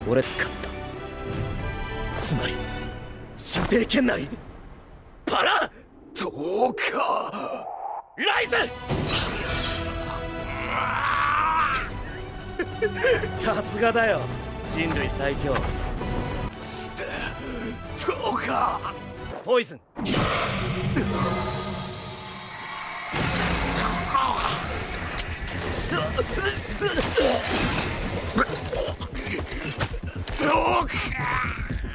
俺勝った。つまり射程圏内。パラどうかライズさすがだよ、人類最強。どうかポイズン。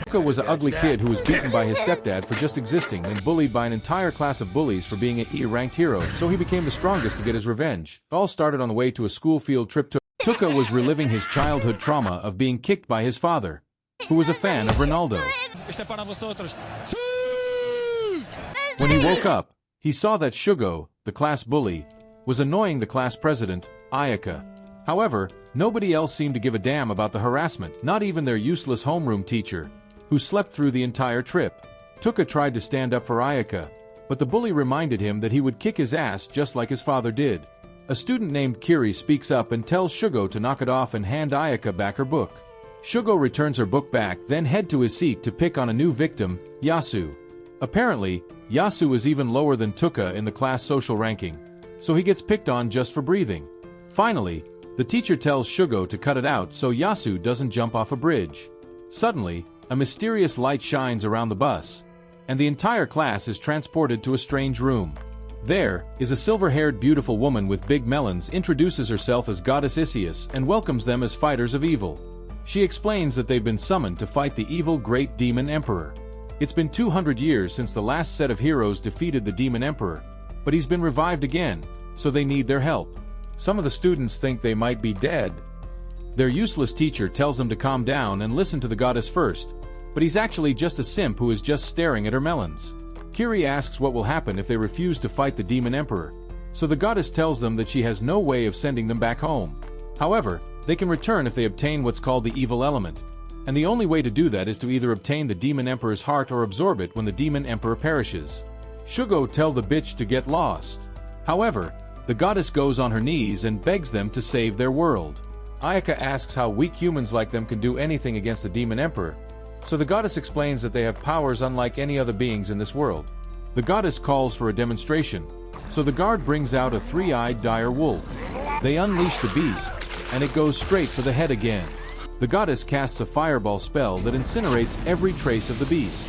Tuka was an ugly kid who was beaten by his stepdad for just existing and bullied by an entire class of bullies for being an E-ranked hero, so he became the strongest to get his revenge. It all started on the way to a school field trip. Tuka was reliving his childhood trauma of being kicked by his father, who was a fan of Ronaldo. When he woke up, he saw that Shugo, the class bully, was annoying the class president, Ayaka. However, nobody else seemed to give a damn about the harassment, not even their useless homeroom teacher, who slept through the entire trip. Tuka tried to stand up for Ayaka, but the bully reminded him that he would kick his ass just like his father did. A student named Kiri speaks up and tells Shugo to knock it off and hand Ayaka back her book. Shugo returns her book back, then head to his seat to pick on a new victim, Yasu. Apparently, Yasu is even lower than Tuka in the class social ranking, so he gets picked on just for breathing. Finally, the teacher tells Shugo to cut it out so Yasu doesn't jump off a bridge. Suddenly, a mysterious light shines around the bus, and the entire class is transported to a strange room. There is a silver-haired beautiful woman with big melons introduces herself as Goddess Isius and welcomes them as fighters of evil. She explains that they've been summoned to fight the evil Great Demon Emperor. It's been 200 years since the last set of heroes defeated the Demon Emperor, but he's been revived again, so they need their help. Some of the students think they might be dead. Their useless teacher tells them to calm down and listen to the goddess first, but he's actually just a simp who is just staring at her melons. Kiri asks what will happen if they refuse to fight the Demon Emperor, so the goddess tells them that she has no way of sending them back home. However, they can return if they obtain what's called the evil element, and the only way to do that is to either obtain the Demon Emperor's heart or absorb it when the Demon Emperor perishes. Shugo tells the bitch to get lost. However, the goddess goes on her knees and begs them to save their world. Ayaka asks how weak humans like them can do anything against the Demon Emperor, so the goddess explains that they have powers unlike any other beings in this world. The goddess calls for a demonstration, so the guard brings out a three-eyed dire wolf. They unleash the beast, and it goes straight for the head again. The goddess casts a fireball spell that incinerates every trace of the beast.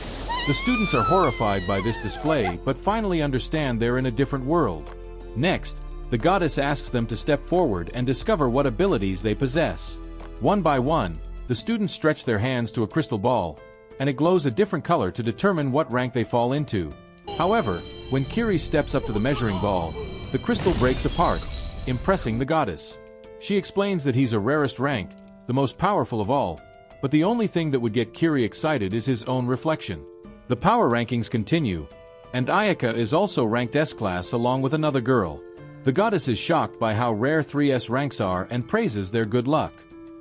The students are horrified by this display but finally understand they're in a different world. Next, the goddess asks them to step forward and discover what abilities they possess. One by one, the students stretch their hands to a crystal ball, and it glows a different color to determine what rank they fall into. However, when Kiri steps up to the measuring ball, the crystal breaks apart, impressing the goddess. She explains that he's a rarest rank, the most powerful of all, but the only thing that would get Kiri excited is his own reflection. The power rankings continue, and Ayaka is also ranked S-class along with another girl. The goddess is shocked by how rare 3S ranks are and praises their good luck.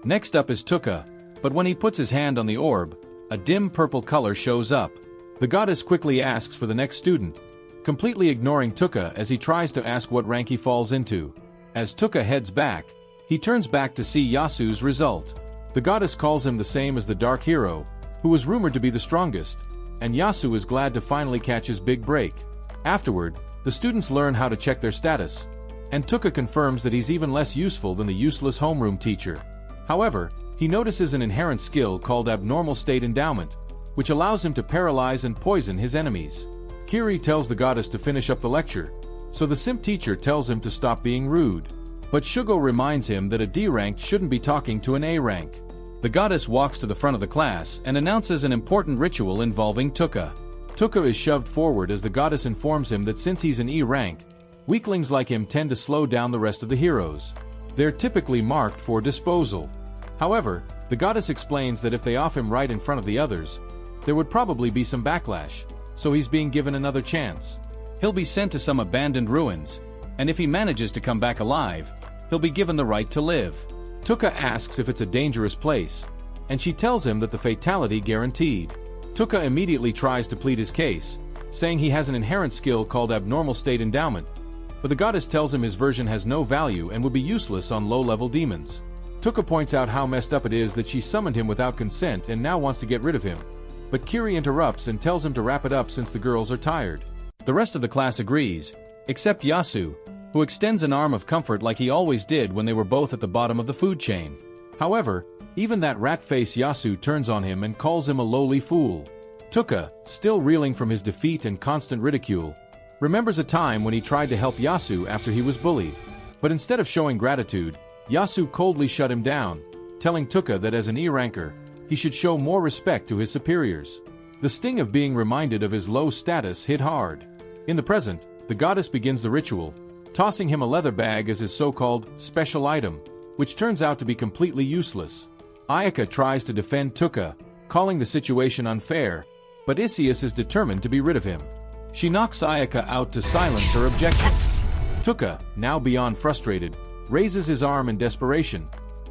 Next up is Tuka, but when he puts his hand on the orb, a dim purple color shows up. The goddess quickly asks for the next student, completely ignoring Tuka as he tries to ask what rank he falls into. As Tuka heads back, he turns back to see Yasu's result. The goddess calls him the same as the Dark Hero, who was rumored to be the strongest, and Yasu is glad to finally catch his big break. Afterward, the students learn how to check their status, and Tuka confirms that he's even less useful than the useless homeroom teacher. However, he notices an inherent skill called abnormal state endowment, which allows him to paralyze and poison his enemies. Kiri tells the goddess to finish up the lecture, so the simp teacher tells him to stop being rude. But Shugo reminds him that a D-ranked shouldn't be talking to an A-rank. The goddess walks to the front of the class and announces an important ritual involving Tuka. Tuka is shoved forward as the goddess informs him that since he's an E-rank, weaklings like him tend to slow down the rest of the heroes. They're typically marked for disposal. However, the goddess explains that if they off him right in front of the others, there would probably be some backlash, so he's being given another chance. He'll be sent to some abandoned ruins, and if he manages to come back alive, he'll be given the right to live. Tuka asks if it's a dangerous place, and she tells him that the fatality guaranteed. Tuka immediately tries to plead his case, saying he has an inherent skill called abnormal state endowment, but the goddess tells him his version has no value and would be useless on low-level demons. Tuka points out how messed up it is that she summoned him without consent and now wants to get rid of him. But Kiri interrupts and tells him to wrap it up since the girls are tired. The rest of the class agrees, except Yasu, who extends an arm of comfort like he always did when they were both at the bottom of the food chain. However, even that rat-face Yasu turns on him and calls him a lowly fool. Tuka, still reeling from his defeat and constant ridicule, remembers a time when he tried to help Yasu after he was bullied. But instead of showing gratitude, Yasu coldly shut him down, telling Tuka that as an E-ranker, he should show more respect to his superiors. The sting of being reminded of his low status hit hard. In the present, the goddess begins the ritual, tossing him a leather bag as his so-called special item, which turns out to be completely useless. Ayaka tries to defend Tuka, calling the situation unfair, but Isius is determined to be rid of him. She knocks Ayaka out to silence her objections. Tuka, now beyond frustrated, raises his arm in desperation,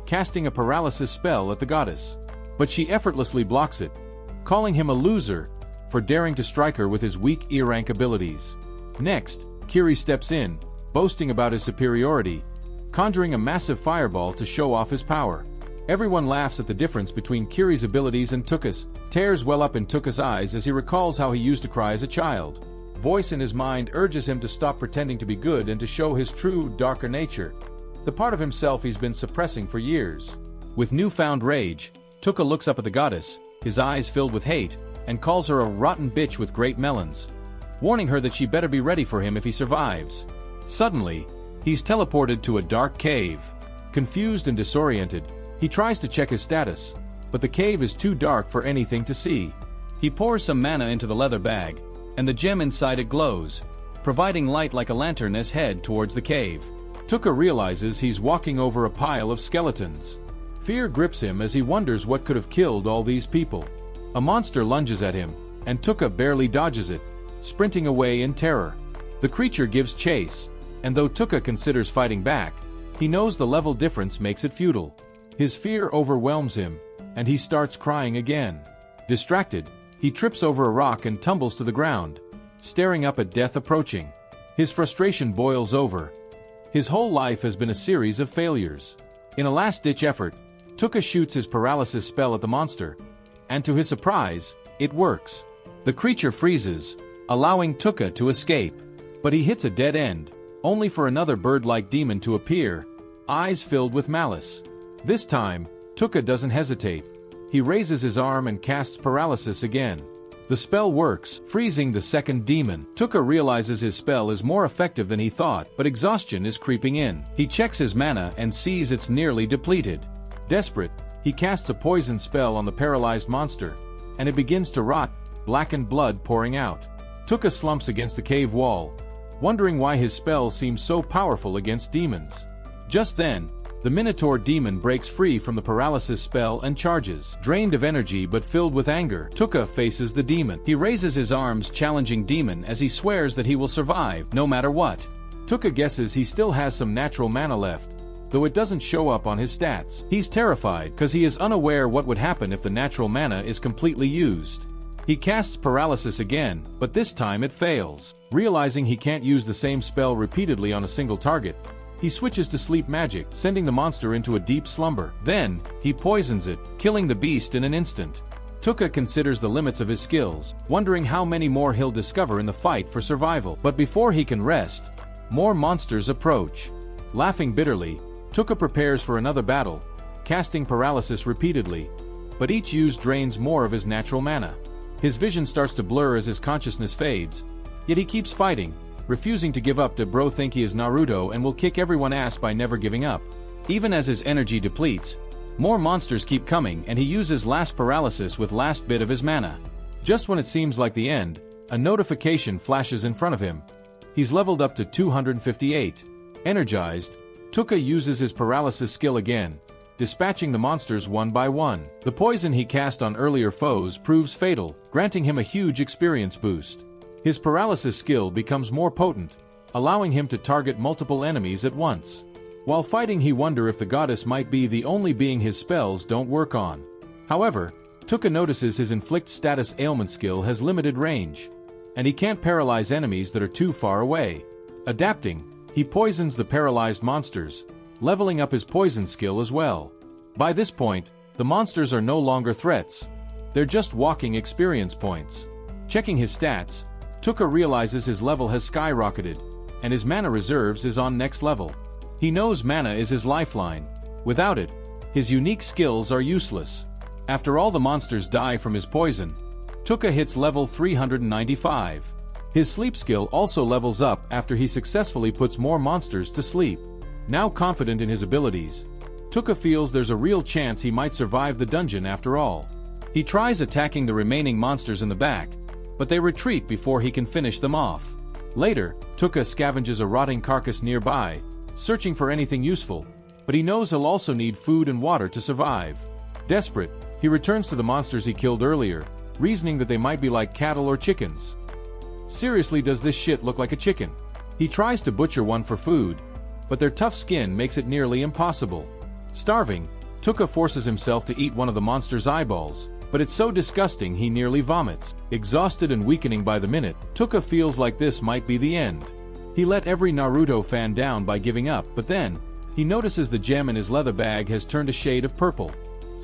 casting a paralysis spell at the goddess. But she effortlessly blocks it, calling him a loser for daring to strike her with his weak E-rank abilities. Next, Kiri steps in, boasting about his superiority, conjuring a massive fireball to show off his power. Everyone laughs at the difference between Kiri's abilities and Tuka's. Tears well up in Tuka's eyes as he recalls how he used to cry as a child. Voice in his mind urges him to stop pretending to be good and to show his true, darker nature, the part of himself he's been suppressing for years. With newfound rage, Tuka looks up at the goddess, his eyes filled with hate, and calls her a rotten bitch with great melons, warning her that she better be ready for him if he survives. Suddenly, he's teleported to a dark cave. Confused and disoriented, he tries to check his status, but the cave is too dark for anything to see. He pours some mana into the leather bag, and the gem inside it glows, providing light like a lantern as head towards the cave. Tuka realizes he's walking over a pile of skeletons. Fear grips him as he wonders what could have killed all these people. A monster lunges at him, and Tuka barely dodges it, sprinting away in terror. The creature gives chase, and though Tuka considers fighting back, he knows the level difference makes it futile. His fear overwhelms him, and he starts crying again. Distracted, he trips over a rock and tumbles to the ground, staring up at death approaching. His frustration boils over. His whole life has been a series of failures. In a last-ditch effort, Tuka shoots his paralysis spell at the monster, and to his surprise, it works. The creature freezes, allowing Tuka to escape. But he hits a dead end, only for another bird-like demon to appear, eyes filled with malice. This time, Tuka doesn't hesitate. He raises his arm and casts paralysis again. The spell works, freezing the second demon. Tuka realizes his spell is more effective than he thought, but exhaustion is creeping in. He checks his mana and sees it's nearly depleted. Desperate, he casts a poison spell on the paralyzed monster, and it begins to rot, blackened blood pouring out. Tuka slumps against the cave wall, wondering why his spell seems so powerful against demons. Just then, the Minotaur demon breaks free from the paralysis spell and charges. Drained of energy but filled with anger, Tuka faces the demon. He raises his arms challenging demon as he swears that he will survive, no matter what. Tuka guesses he still has some natural mana left, though it doesn't show up on his stats. He's terrified because he is unaware what would happen if the natural mana is completely used. He casts paralysis again, but this time it fails. Realizing he can't use the same spell repeatedly on a single target, he switches to sleep magic, sending the monster into a deep slumber. Then, he poisons it, killing the beast in an instant. Tuka considers the limits of his skills, wondering how many more he'll discover in the fight for survival. But before he can rest, more monsters approach. Laughing bitterly, Tuka prepares for another battle, casting paralysis repeatedly, but each use drains more of his natural mana. His vision starts to blur as his consciousness fades, yet he keeps fighting, refusing to give up to bro think he is Naruto and will kick everyone ass by never giving up. Even as his energy depletes, more monsters keep coming and he uses last paralysis with last bit of his mana. Just when it seems like the end, a notification flashes in front of him. He's leveled up to 258. Energized, Tuka uses his paralysis skill again, dispatching the monsters one by one. The poison he cast on earlier foes proves fatal, granting him a huge experience boost. His paralysis skill becomes more potent, allowing him to target multiple enemies at once. While fighting, he wonders if the goddess might be the only being his spells don't work on. However, Tuka notices his inflict status ailment skill has limited range, and he can't paralyze enemies that are too far away. Adapting, he poisons the paralyzed monsters, leveling up his poison skill as well. By this point, the monsters are no longer threats. They're just walking experience points. Checking his stats, Tuka realizes his level has skyrocketed, and his mana reserves is on next level. He knows mana is his lifeline. Without it, his unique skills are useless. After all the monsters die from his poison, Tuka hits level 395. His sleep skill also levels up after he successfully puts more monsters to sleep. Now confident in his abilities, Tuka feels there's a real chance he might survive the dungeon after all. He tries attacking the remaining monsters in the back, but they retreat before he can finish them off. Later, Tuka scavenges a rotting carcass nearby, searching for anything useful, but he knows he'll also need food and water to survive. Desperate, he returns to the monsters he killed earlier, reasoning that they might be like cattle or chickens. Seriously, does this shit look like a chicken? He tries to butcher one for food, but their tough skin makes it nearly impossible. Starving, Tuka forces himself to eat one of the monster's eyeballs, but it's so disgusting he nearly vomits. Exhausted and weakening by the minute, Tuka feels like this might be the end. He let every Naruto fan down by giving up, but then, he notices the gem in his leather bag has turned a shade of purple.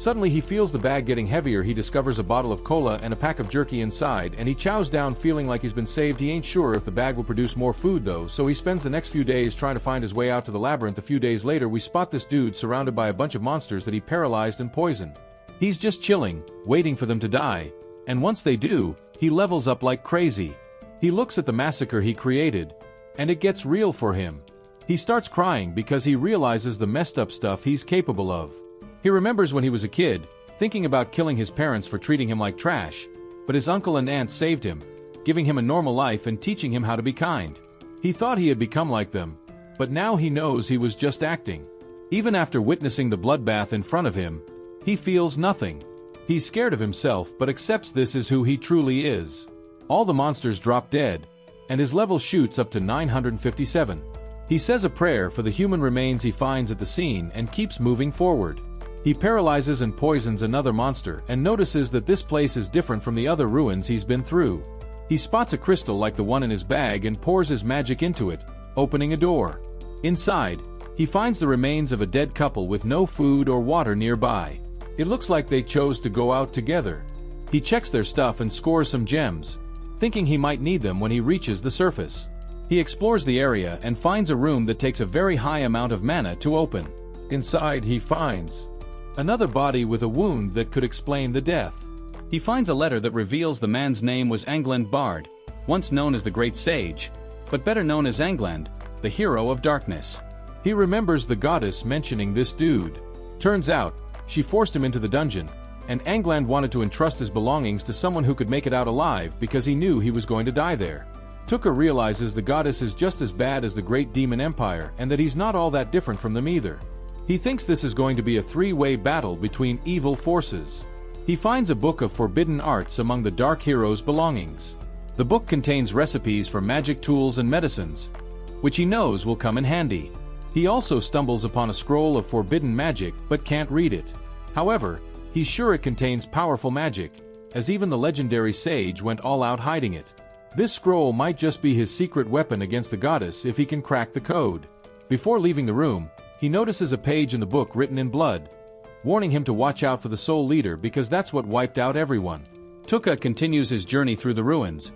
Suddenly he feels the bag getting heavier. He discovers a bottle of cola and a pack of jerky inside, and he chows down feeling like he's been saved. He ain't sure if the bag will produce more food though, so he spends the next few days trying to find his way out to the labyrinth. A few days later we spot this dude surrounded by a bunch of monsters that he paralyzed and poisoned. He's just chilling, waiting for them to die, and once they do, he levels up like crazy. He looks at the massacre he created, and it gets real for him. He starts crying because he realizes the messed up stuff he's capable of. He remembers when he was a kid, thinking about killing his parents for treating him like trash, but his uncle and aunt saved him, giving him a normal life and teaching him how to be kind. He thought he had become like them, but now he knows he was just acting. Even after witnessing the bloodbath in front of him, he feels nothing. He's scared of himself but accepts this is who he truly is. All the monsters drop dead, and his level shoots up to 957. He says a prayer for the human remains he finds at the scene and keeps moving forward. He paralyzes and poisons another monster and notices that this place is different from the other ruins he's been through. He spots a crystal like the one in his bag and pours his magic into it, opening a door. Inside, he finds the remains of a dead couple with no food or water nearby. It looks like they chose to go out together. He checks their stuff and scores some gems, thinking he might need them when he reaches the surface. He explores the area and finds a room that takes a very high amount of mana to open. Inside he finds another body with a wound that could explain the death. He finds a letter that reveals the man's name was Angland Bard, once known as the Great Sage, but better known as Angland, the hero of darkness. He remembers the goddess mentioning this dude. Turns out, she forced him into the dungeon, and Angland wanted to entrust his belongings to someone who could make it out alive because he knew he was going to die there. Tuka realizes the goddess is just as bad as the Great Demon Empire and that he's not all that different from them either. He thinks this is going to be a three-way battle between evil forces. He finds a book of forbidden arts among the Dark Hero's belongings. The book contains recipes for magic tools and medicines, which he knows will come in handy. He also stumbles upon a scroll of forbidden magic but can't read it. However, he's sure it contains powerful magic, as even the legendary sage went all out hiding it. This scroll might just be his secret weapon against the goddess if he can crack the code. Before leaving the room, he notices a page in the book written in blood, warning him to watch out for the Soul Leader because that's what wiped out everyone. Tuka continues his journey through the ruins,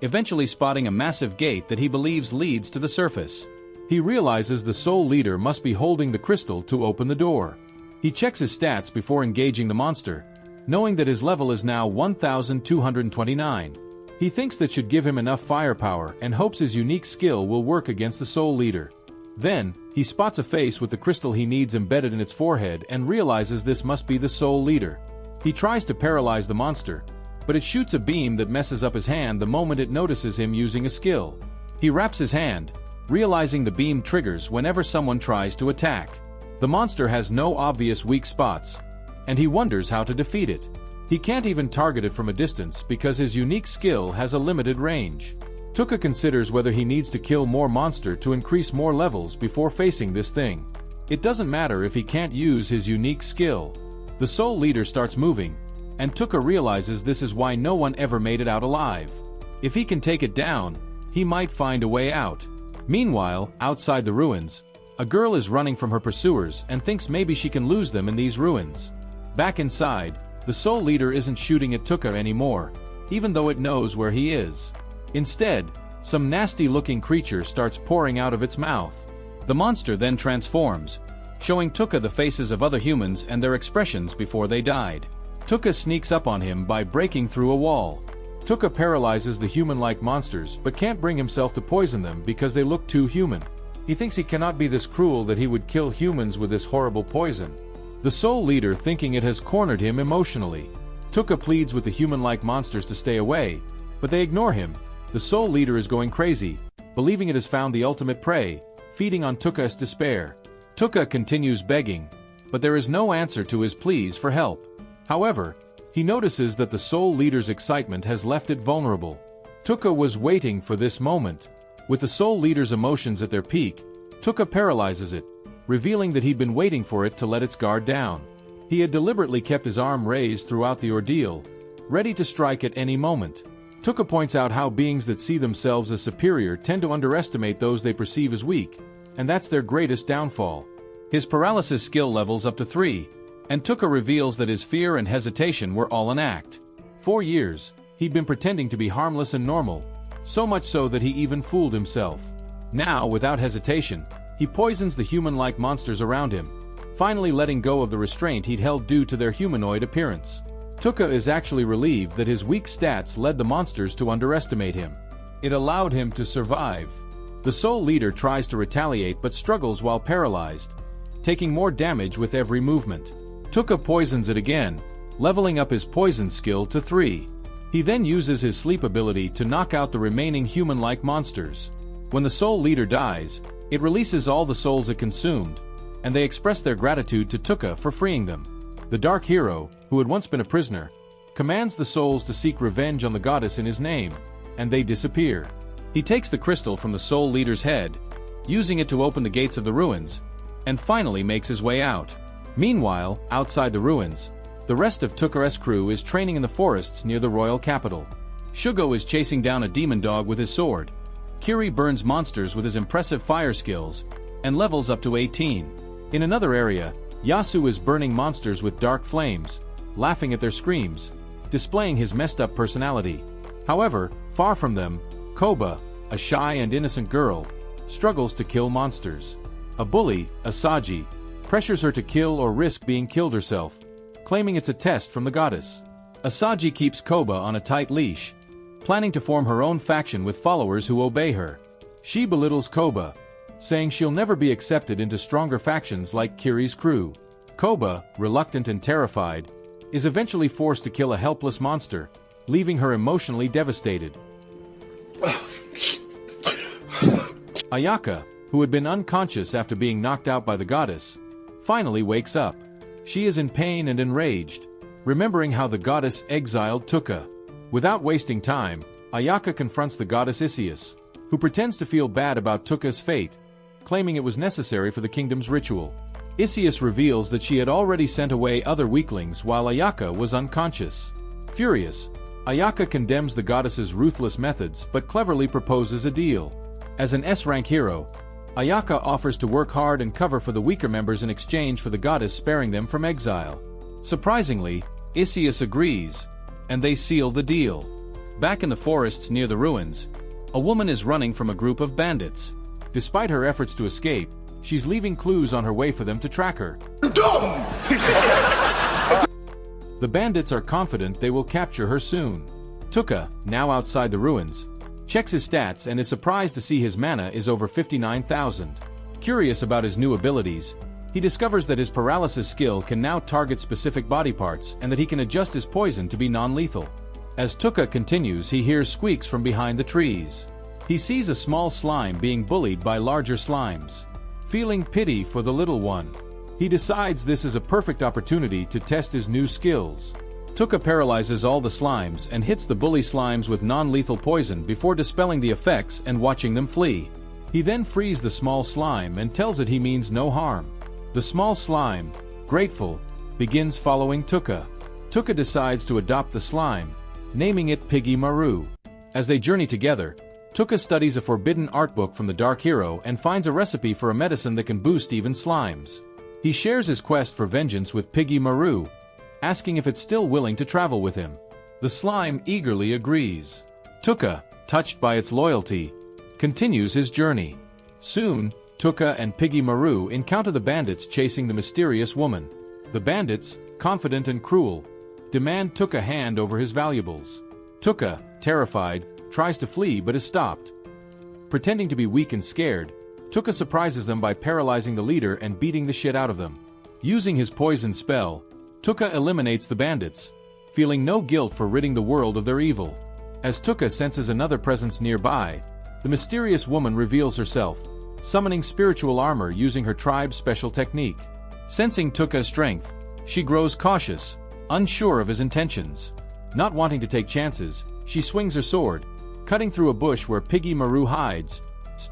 eventually spotting a massive gate that he believes leads to the surface. He realizes the Soul Leader must be holding the crystal to open the door. He checks his stats before engaging the monster, knowing that his level is now 1229. He thinks that should give him enough firepower and hopes his unique skill will work against the Soul Leader. Then, he spots a face with the crystal he needs embedded in its forehead and realizes this must be the Soul Leader. He tries to paralyze the monster, but it shoots a beam that messes up his hand the moment it notices him using a skill. He wraps his hand, realizing the beam triggers whenever someone tries to attack. The monster has no obvious weak spots, and he wonders how to defeat it. He can't even target it from a distance because his unique skill has a limited range. Tuka considers whether he needs to kill more monster to increase more levels before facing this thing. It doesn't matter if he can't use his unique skill. The Soul Leader starts moving, and Tuka realizes this is why no one ever made it out alive. If he can take it down, he might find a way out. Meanwhile, outside the ruins, A girl is running from her pursuers and thinks maybe she can lose them in these ruins. Back inside, the soul leader isn't shooting at Tuka anymore, even though it knows where he is. Instead, some nasty-looking creature starts pouring out of its mouth. The monster then transforms, showing Tuka the faces of other humans and their expressions before they died. Tuka sneaks up on him by breaking through a wall. Tuka paralyzes the human-like monsters but can't bring himself to poison them because they look too human. He thinks he cannot be this cruel that he would kill humans with this horrible poison. The soul leader, thinking it has cornered him emotionally. Tuka pleads with the human-like monsters to stay away, but they ignore him. The soul leader is going crazy, believing it has found the ultimate prey, feeding on Tuka's despair. Tuka continues begging, but there is no answer to his pleas for help. However, he notices that the soul leader's excitement has left it vulnerable. Tuka was waiting for this moment. With the soul leader's emotions at their peak, Tuka paralyzes it, revealing that he'd been waiting for it to let its guard down. He had deliberately kept his arm raised throughout the ordeal, ready to strike at any moment. Tuka points out how beings that see themselves as superior tend to underestimate those they perceive as weak, and that's their greatest downfall. His paralysis skill levels up to 3, and Tuka reveals that his fear and hesitation were all an act. 4 years, he'd been pretending to be harmless and normal, so much so that he even fooled himself. Now, without hesitation, he poisons the human-like monsters around him, finally letting go of the restraint he'd held due to their humanoid appearance. Tuka is actually relieved that his weak stats led the monsters to underestimate him. It allowed him to survive. The soul leader tries to retaliate but struggles while paralyzed, taking more damage with every movement. Tuka poisons it again, leveling up his poison skill to 3. He then uses his sleep ability to knock out the remaining human-like monsters. When the soul leader dies, it releases all the souls it consumed, and they express their gratitude to Tuka for freeing them. The dark hero, who had once been a prisoner, commands the souls to seek revenge on the goddess in his name, and they disappear. He takes the crystal from the soul leader's head, using it to open the gates of the ruins, and finally makes his way out. Meanwhile, outside the ruins, the rest of Tuka's crew is training in the forests near the royal capital. Shugo is chasing down a demon dog with his sword. Kiri burns monsters with his impressive fire skills, and levels up to 18. In another area, Yasu is burning monsters with dark flames, laughing at their screams, displaying his messed-up personality. However, far from them, Koba, a shy and innocent girl, struggles to kill monsters. A bully, Asaji, pressures her to kill or risk being killed herself, claiming it's a test from the goddess. Asaji keeps Koba on a tight leash, planning to form her own faction with followers who obey her. She belittles Koba, saying she'll never be accepted into stronger factions like Kiri's crew. Koba, reluctant and terrified, is eventually forced to kill a helpless monster, leaving her emotionally devastated. Ayaka, who had been unconscious after being knocked out by the goddess, finally wakes up. She is in pain and enraged, remembering how the goddess exiled Tuka. Without wasting time, Ayaka confronts the goddess Isius, who pretends to feel bad about Tuka's fate, claiming it was necessary for the kingdom's ritual. Isius reveals that she had already sent away other weaklings while Ayaka was unconscious. Furious, Ayaka condemns the goddess's ruthless methods but cleverly proposes a deal. As an S-rank hero, Ayaka offers to work hard and cover for the weaker members in exchange for the goddess sparing them from exile. Surprisingly, Isius agrees, and they seal the deal. Back in the forests near the ruins, a woman is running from a group of bandits. Despite her efforts to escape, she's leaving clues on her way for them to track her. The bandits are confident they will capture her soon. Tuka, now outside the ruins, checks his stats and is surprised to see his mana is over 59,000. Curious about his new abilities, he discovers that his paralysis skill can now target specific body parts and that he can adjust his poison to be non-lethal. As Tuka continues, he hears squeaks from behind the trees. He sees a small slime being bullied by larger slimes. Feeling pity for the little one, he decides this is a perfect opportunity to test his new skills. Tuka paralyzes all the slimes and hits the bully slimes with non-lethal poison before dispelling the effects and watching them flee. He then frees the small slime and tells it he means no harm. The small slime, grateful, begins following Tuka. Tuka decides to adopt the slime, naming it Piggy Maru. As they journey together, Tuka studies a forbidden art book from the Dark Hero and finds a recipe for a medicine that can boost even slimes. He shares his quest for vengeance with Piggy Maru, asking if it's still willing to travel with him. The slime eagerly agrees. Tuka, touched by its loyalty, continues his journey. Soon, Tuka and Piggy Maru encounter the bandits chasing the mysterious woman. The bandits, confident and cruel, demand Tuka hand over his valuables. Tuka, terrified, tries to flee but is stopped. Pretending to be weak and scared, Tuka surprises them by paralyzing the leader and beating the shit out of them. Using his poison spell, Tuka eliminates the bandits, feeling no guilt for ridding the world of their evil. As Tuka senses another presence nearby, the mysterious woman reveals herself, summoning spiritual armor using her tribe's special technique. Sensing Tuka's strength, she grows cautious, unsure of his intentions. Not wanting to take chances, she swings her sword, cutting through a bush where Piggy Maru hides.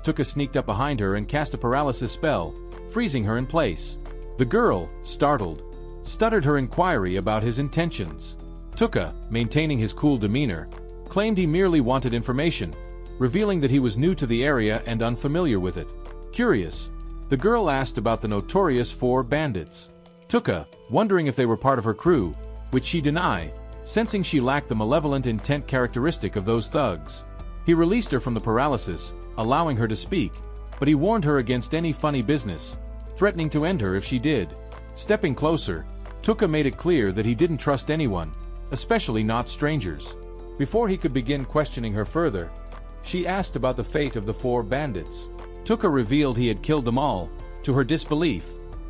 Tuka sneaked up behind her and cast a paralysis spell, freezing her in place. The girl, startled, stuttered her inquiry about his intentions. Tuka, maintaining his cool demeanor, claimed he merely wanted information, revealing that he was new to the area and unfamiliar with it. Curious, the girl asked about the notorious 4 bandits. Tuka, wondering if they were part of her crew, which she denied, sensing she lacked the malevolent intent characteristic of those thugs. He released her from the paralysis, allowing her to speak, but he warned her against any funny business, threatening to end her if she did. Stepping closer, Tuka made it clear that he didn't trust anyone, especially not strangers. Before he could begin questioning her further, she asked about the fate of the 4 bandits. Tuka revealed he had killed them all. To her disbelief,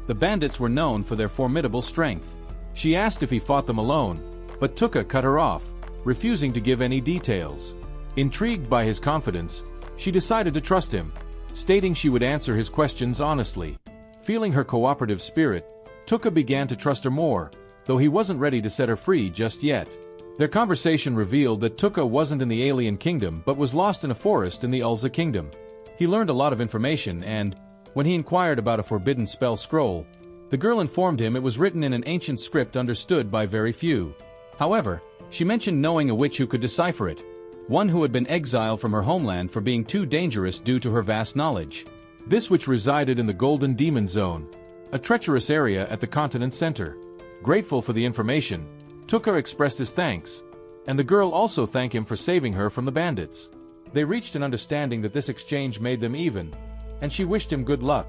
the bandits were known for their formidable strength. She asked if he fought them alone, but Tuka cut her off, refusing to give any details. Intrigued by his confidence, she decided to trust him, stating she would answer his questions honestly. Feeling her cooperative spirit, Tuka began to trust her more, though he wasn't ready to set her free just yet. Their conversation revealed that Tuka wasn't in the alien kingdom but was lost in a forest in the Ulza kingdom. He learned a lot of information and, when he inquired about a forbidden spell scroll, the girl informed him it was written in an ancient script understood by very few. However, she mentioned knowing a witch who could decipher it, one who had been exiled from her homeland for being too dangerous due to her vast knowledge. This witch resided in the Golden Demon Zone, a treacherous area at the continent's center. Grateful for the information, Tuka expressed his thanks, and the girl also thanked him for saving her from the bandits. They reached an understanding that this exchange made them even, and she wished him good luck,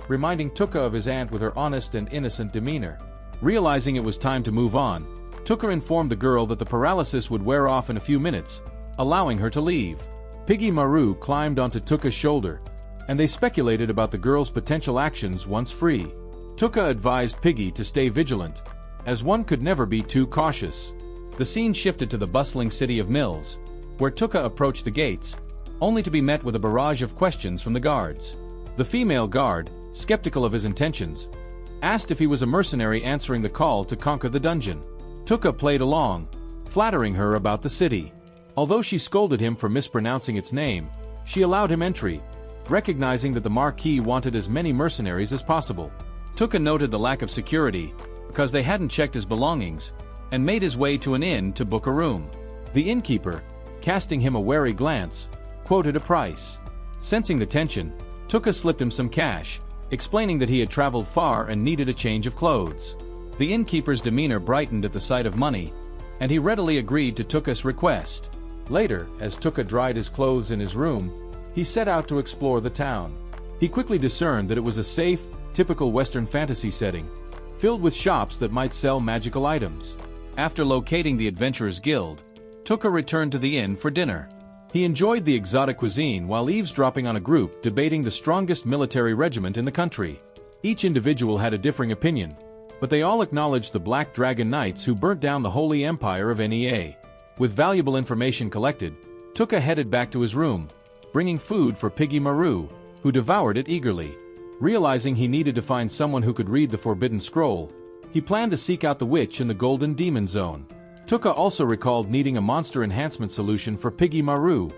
reminding Tuka of his aunt with her honest and innocent demeanor. Realizing it was time to move on, Tuka informed the girl that the paralysis would wear off in a few minutes, allowing her to leave. Piggy Maru climbed onto Tuka's shoulder, and they speculated about the girl's potential actions once free. Tuka advised Piggy to stay vigilant, as one could never be too cautious. The scene shifted to the bustling city of Mills, where Tuka approached the gates, only to be met with a barrage of questions from the guards. The female guard, skeptical of his intentions, asked if he was a mercenary answering the call to conquer the dungeon. Tuka played along, flattering her about the city. Although she scolded him for mispronouncing its name, she allowed him entry, recognizing that the Marquis wanted as many mercenaries as possible. Tuka noted the lack of security, because they hadn't checked his belongings, and made his way to an inn to book a room. The innkeeper, casting him a wary glance, quoted a price. Sensing the tension, Tuka slipped him some cash, explaining that he had traveled far and needed a change of clothes. The innkeeper's demeanor brightened at the sight of money, and he readily agreed to Tuka's request. Later, as Tuka dried his clothes in his room, he set out to explore the town. He quickly discerned that it was a safe, typical Western fantasy setting, filled with shops that might sell magical items. After locating the Adventurers Guild, Tuka returned to the inn for dinner. He enjoyed the exotic cuisine while eavesdropping on a group debating the strongest military regiment in the country. Each individual had a differing opinion, but they all acknowledged the Black Dragon Knights who burnt down the Holy Empire of NEA. With valuable information collected, Tuka headed back to his room, bringing food for Piggy Maru, who devoured it eagerly. Realizing he needed to find someone who could read the Forbidden Scroll, he planned to seek out the witch in the Golden Demon Zone. Tuka also recalled needing a monster enhancement solution for Piggy Maru,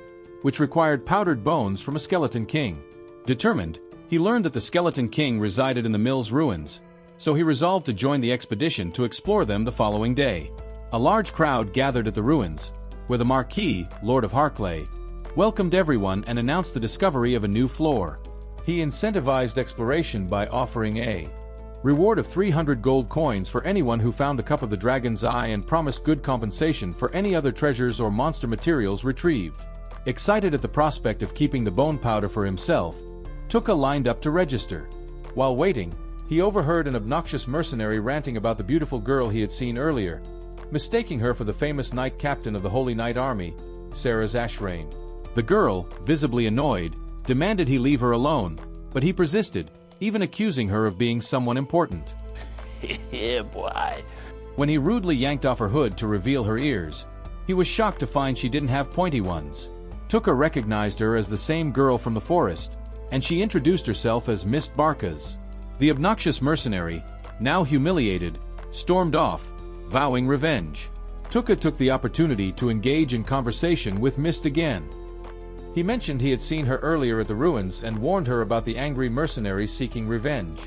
which required powdered bones from a Skeleton King. Determined, he learned that the Skeleton King resided in the Mills ruins, so he resolved to join the expedition to explore them the following day. A large crowd gathered at the ruins, where the Marquis, Lord of Harclay, welcomed everyone and announced the discovery of a new floor. He incentivized exploration by offering a reward of 300 gold coins for anyone who found the Cup of the Dragon's Eye and promised good compensation for any other treasures or monster materials retrieved. Excited at the prospect of keeping the bone powder for himself, Tuka lined up to register. While waiting, he overheard an obnoxious mercenary ranting about the beautiful girl he had seen earlier, mistaking her for the famous knight captain of the Holy Knight Army, Sarah's Ashrain. The girl, visibly annoyed, demanded he leave her alone, but he persisted, even accusing her of being someone important. Yeah, boy. When he rudely yanked off her hood to reveal her ears, he was shocked to find she didn't have pointy ones. Tuka recognized her as the same girl from the forest, and she introduced herself as Miss Barkas. The obnoxious mercenary, now humiliated, stormed off, vowing revenge. Tuka took the opportunity to engage in conversation with Mist again. He mentioned he had seen her earlier at the ruins and warned her about the angry mercenaries seeking revenge.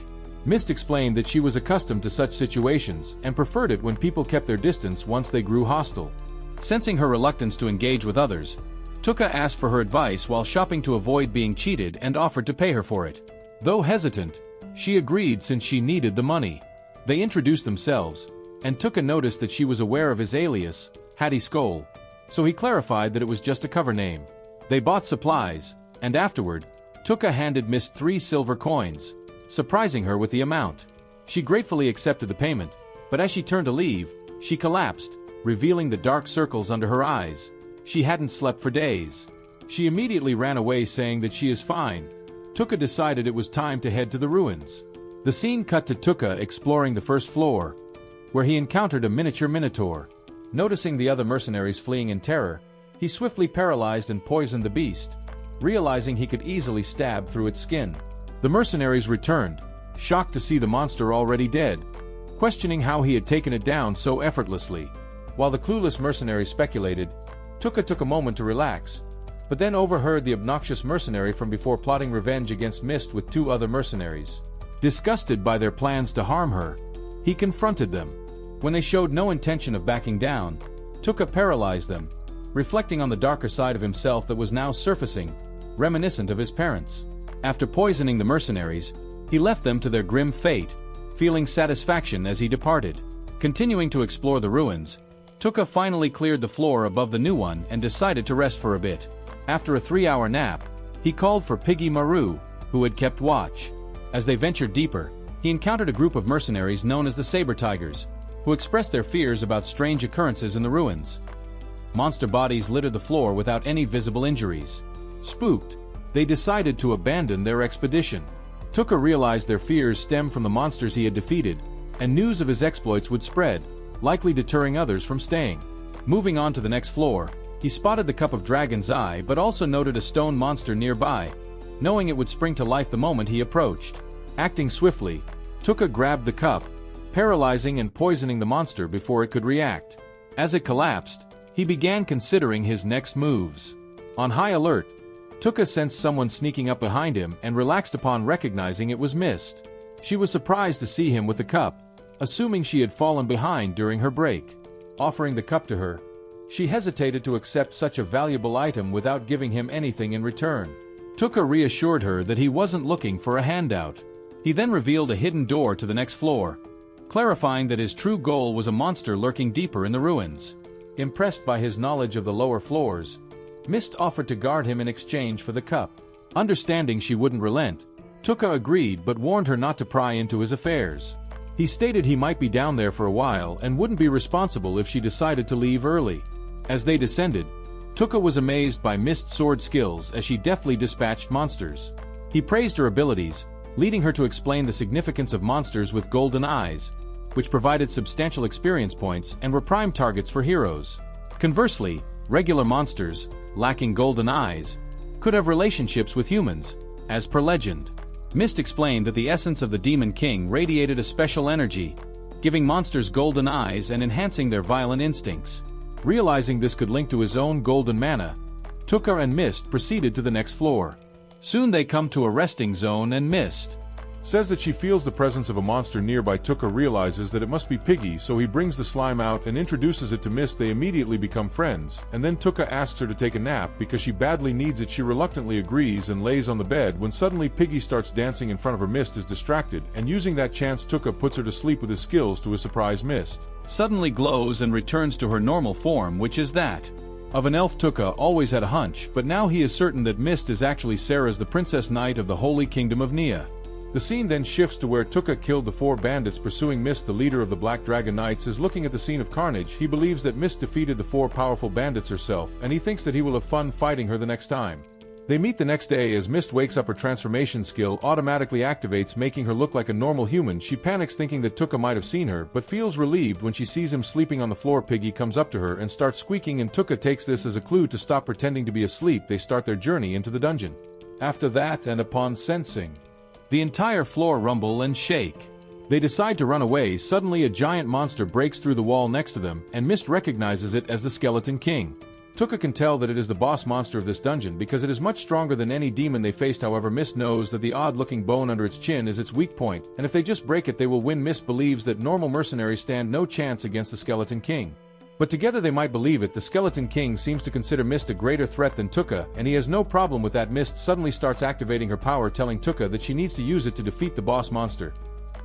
Mist explained that she was accustomed to such situations and preferred it when people kept their distance once they grew hostile. Sensing her reluctance to engage with others, Tuka asked for her advice while shopping to avoid being cheated and offered to pay her for it. Though hesitant, she agreed since she needed the money. They introduced themselves, and Tuka noticed that she was aware of his alias, Hattie Skoll, so he clarified that it was just a cover name. They bought supplies, and afterward, Tuka handed Mist 3 silver coins, surprising her with the amount. She gratefully accepted the payment, but as she turned to leave, she collapsed, revealing the dark circles under her eyes. She hadn't slept for days. She immediately ran away saying that she is fine. Tuka decided it was time to head to the ruins. The scene cut to Tuka exploring the first floor, where he encountered a miniature minotaur. Noticing the other mercenaries fleeing in terror, he swiftly paralyzed and poisoned the beast, realizing he could easily stab through its skin. The mercenaries returned, shocked to see the monster already dead, questioning how he had taken it down so effortlessly. While the clueless mercenaries speculated, Tuka took a moment to relax, but then overheard the obnoxious mercenary from before plotting revenge against Mist with 2 other mercenaries. Disgusted by their plans to harm her, he confronted them. When they showed no intention of backing down, Tuka paralyzed them, reflecting on the darker side of himself that was now surfacing, reminiscent of his parents. After poisoning the mercenaries, he left them to their grim fate, feeling satisfaction as he departed. Continuing to explore the ruins, Tuka finally cleared the floor above the new one and decided to rest for a bit. After a 3-hour nap, he called for Piggy Maru, who had kept watch. As they ventured deeper, he encountered a group of mercenaries known as the Saber Tigers, who expressed their fears about strange occurrences in the ruins. Monster bodies littered the floor without any visible injuries. Spooked, they decided to abandon their expedition. Tuka realized their fears stemmed from the monsters he had defeated, and news of his exploits would spread, likely deterring others from staying. Moving on to the next floor, he spotted the Cup of Dragon's Eye but also noted a stone monster nearby, knowing it would spring to life the moment he approached. Acting swiftly, Tuka grabbed the cup, paralyzing and poisoning the monster before it could react. As it collapsed, he began considering his next moves. On high alert, Tuka sensed someone sneaking up behind him and relaxed upon recognizing it was Mist. She was surprised to see him with the cup, assuming she had fallen behind during her break. Offering the cup to her, she hesitated to accept such a valuable item without giving him anything in return. Tuka reassured her that he wasn't looking for a handout. He then revealed a hidden door to the next floor, clarifying that his true goal was a monster lurking deeper in the ruins. Impressed by his knowledge of the lower floors, Mist offered to guard him in exchange for the cup. Understanding she wouldn't relent, Tuka agreed but warned her not to pry into his affairs. He stated he might be down there for a while and wouldn't be responsible if she decided to leave early. As they descended, Tuka was amazed by Mist's sword skills as she deftly dispatched monsters. He praised her abilities, leading her to explain the significance of monsters with golden eyes, which provided substantial experience points and were prime targets for heroes. Conversely, regular monsters, lacking golden eyes, could have relationships with humans, as per legend. Mist explained that the essence of the Demon King radiated a special energy, giving monsters golden eyes and enhancing their violent instincts. Realizing this could link to his own golden mana, Tuka and Mist proceeded to the next floor. Soon they come to a resting zone and Mist, says that she feels the presence of a monster nearby. Tuka realizes that it must be Piggy, so he brings the slime out and introduces it to Mist. They immediately become friends, and then Tuka asks her to take a nap because she badly needs it. She reluctantly agrees and lays on the bed when suddenly Piggy starts dancing in front of her. Mist is distracted, and using that chance Tuka puts her to sleep with his skills. To his surprise, Mist suddenly glows and returns to her normal form, which is that of an elf. Tuka always had a hunch, but now he is certain that Mist is actually Sarah's, the Princess Knight of the Holy Kingdom of Nia. The scene then shifts to where Tuka killed the 4 bandits pursuing Mist. The leader of the Black Dragon Knights is looking at the scene of carnage. He believes that Mist defeated the 4 powerful bandits herself, and he thinks that he will have fun fighting her the next time. They meet the next day. As Mist wakes up, her transformation skill automatically activates, making her look like a normal human. She panics thinking that Tuka might have seen her, but feels relieved when she sees him sleeping on the floor. Piggy comes up to her and starts squeaking, and Tuka takes this as a clue to stop pretending to be asleep. They start their journey into the dungeon. After that, and upon sensing the entire floor rumble and shake, they decide to run away. Suddenly a giant monster breaks through the wall next to them, and Mist recognizes it as the Skeleton King. Tuka can tell that it is the boss monster of this dungeon because it is much stronger than any demon they faced. However, Mist knows that the odd-looking bone under its chin is its weak point, and if they just break it they will win. Mist believes that normal mercenaries stand no chance against the Skeleton King. But together they might believe it. The Skeleton King seems to consider Mist a greater threat than Tuka, and he has no problem with that. Mist suddenly starts activating her power, telling Tuka that she needs to use it to defeat the boss monster.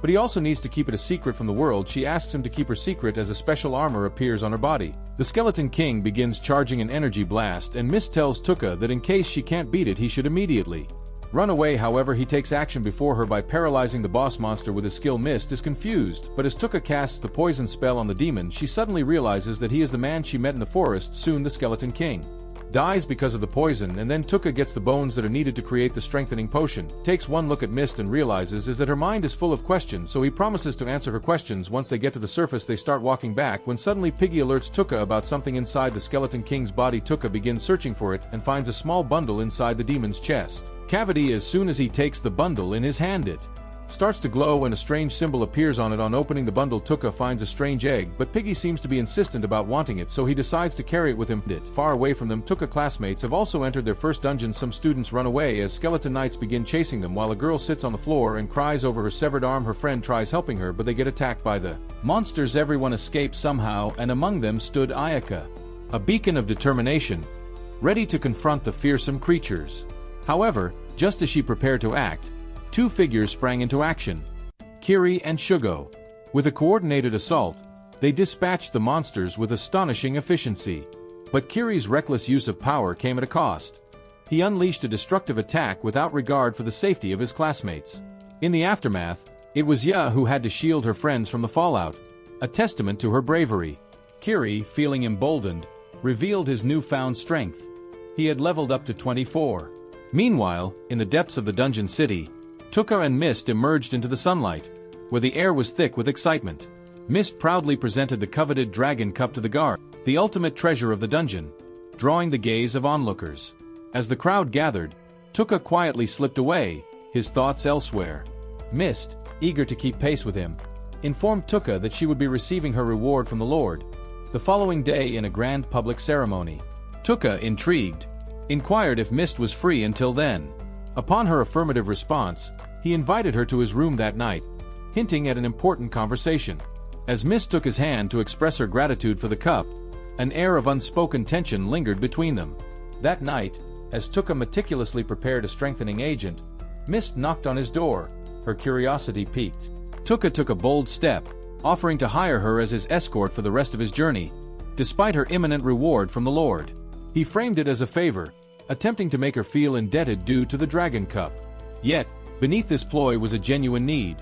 But he also needs to keep it a secret from the world. She asks him to keep her secret as a special armor appears on her body. The Skeleton King begins charging an energy blast, and Mist tells Tuka that in case she can't beat it he should immediately run away. However, he takes action before her by paralyzing the boss monster with his skill. Mist is confused, but as Tuka casts the poison spell on the demon, she suddenly realizes that he is the man she met in the forest. Soon the Skeleton King dies because of the poison, and then Tuka gets the bones that are needed to create the strengthening potion, takes one look at Mist and realizes that her mind is full of questions, so he promises to answer her questions. Once they get to the surface they start walking back when suddenly Piggy alerts Tuka about something inside the Skeleton King's body. Tuka begins searching for it and finds a small bundle inside the demon's chest cavity. As soon as he takes the bundle in his hand, it starts to glow and a strange symbol appears on it. On opening the bundle, Tuka finds a strange egg, but Piggy seems to be insistent about wanting it, so he decides to carry it with him. Far away from them, Tuka classmates have also entered their first dungeon. Some students run away as skeleton knights begin chasing them, while a girl sits on the floor and cries over her severed arm. Her friend tries helping her, but they get attacked by the monsters. Everyone escaped somehow, and among them stood Ayaka, a beacon of determination, ready to confront the fearsome creatures. However, just as she prepared to act, 2 figures sprang into action, Kiri and Shugo. With a coordinated assault, they dispatched the monsters with astonishing efficiency. But Kiri's reckless use of power came at a cost. He unleashed a destructive attack without regard for the safety of his classmates. In the aftermath, it was Ya who had to shield her friends from the fallout, a testament to her bravery. Kiri, feeling emboldened, revealed his newfound strength. He had leveled up to 24. Meanwhile, in the depths of the dungeon city, Tuka and Mist emerged into the sunlight, where the air was thick with excitement. Mist proudly presented the coveted dragon cup to the guard, the ultimate treasure of the dungeon, drawing the gaze of onlookers. As the crowd gathered, Tuka quietly slipped away, his thoughts elsewhere. Mist, eager to keep pace with him, informed Tuka that she would be receiving her reward from the Lord the following day in a grand public ceremony. Tuka, intrigued, inquired if Mist was free until then. Upon her affirmative response, he invited her to his room that night, hinting at an important conversation. As Mist took his hand to express her gratitude for the cup, an air of unspoken tension lingered between them. That night, as Tuka meticulously prepared a strengthening agent, Mist knocked on his door, her curiosity piqued. Tuka took a bold step, offering to hire her as his escort for the rest of his journey, despite her imminent reward from the Lord. He framed it as a favor, attempting to make her feel indebted due to the Dragon Cup. Yet, beneath this ploy was a genuine need.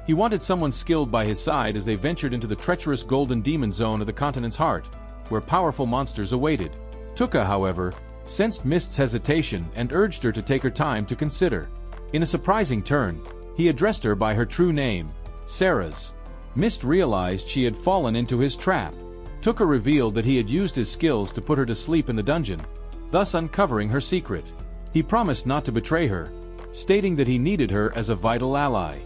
He wanted someone skilled by his side as they ventured into the treacherous Golden Demon Zone of the continent's heart, where powerful monsters awaited. Tuka, however, sensed Mist's hesitation and urged her to take her time to consider. In a surprising turn, he addressed her by her true name, Sarah's. Mist realized she had fallen into his trap. Tuka revealed that he had used his skills to put her to sleep in the dungeon, thus uncovering her secret. He promised not to betray her, stating that he needed her as a vital ally.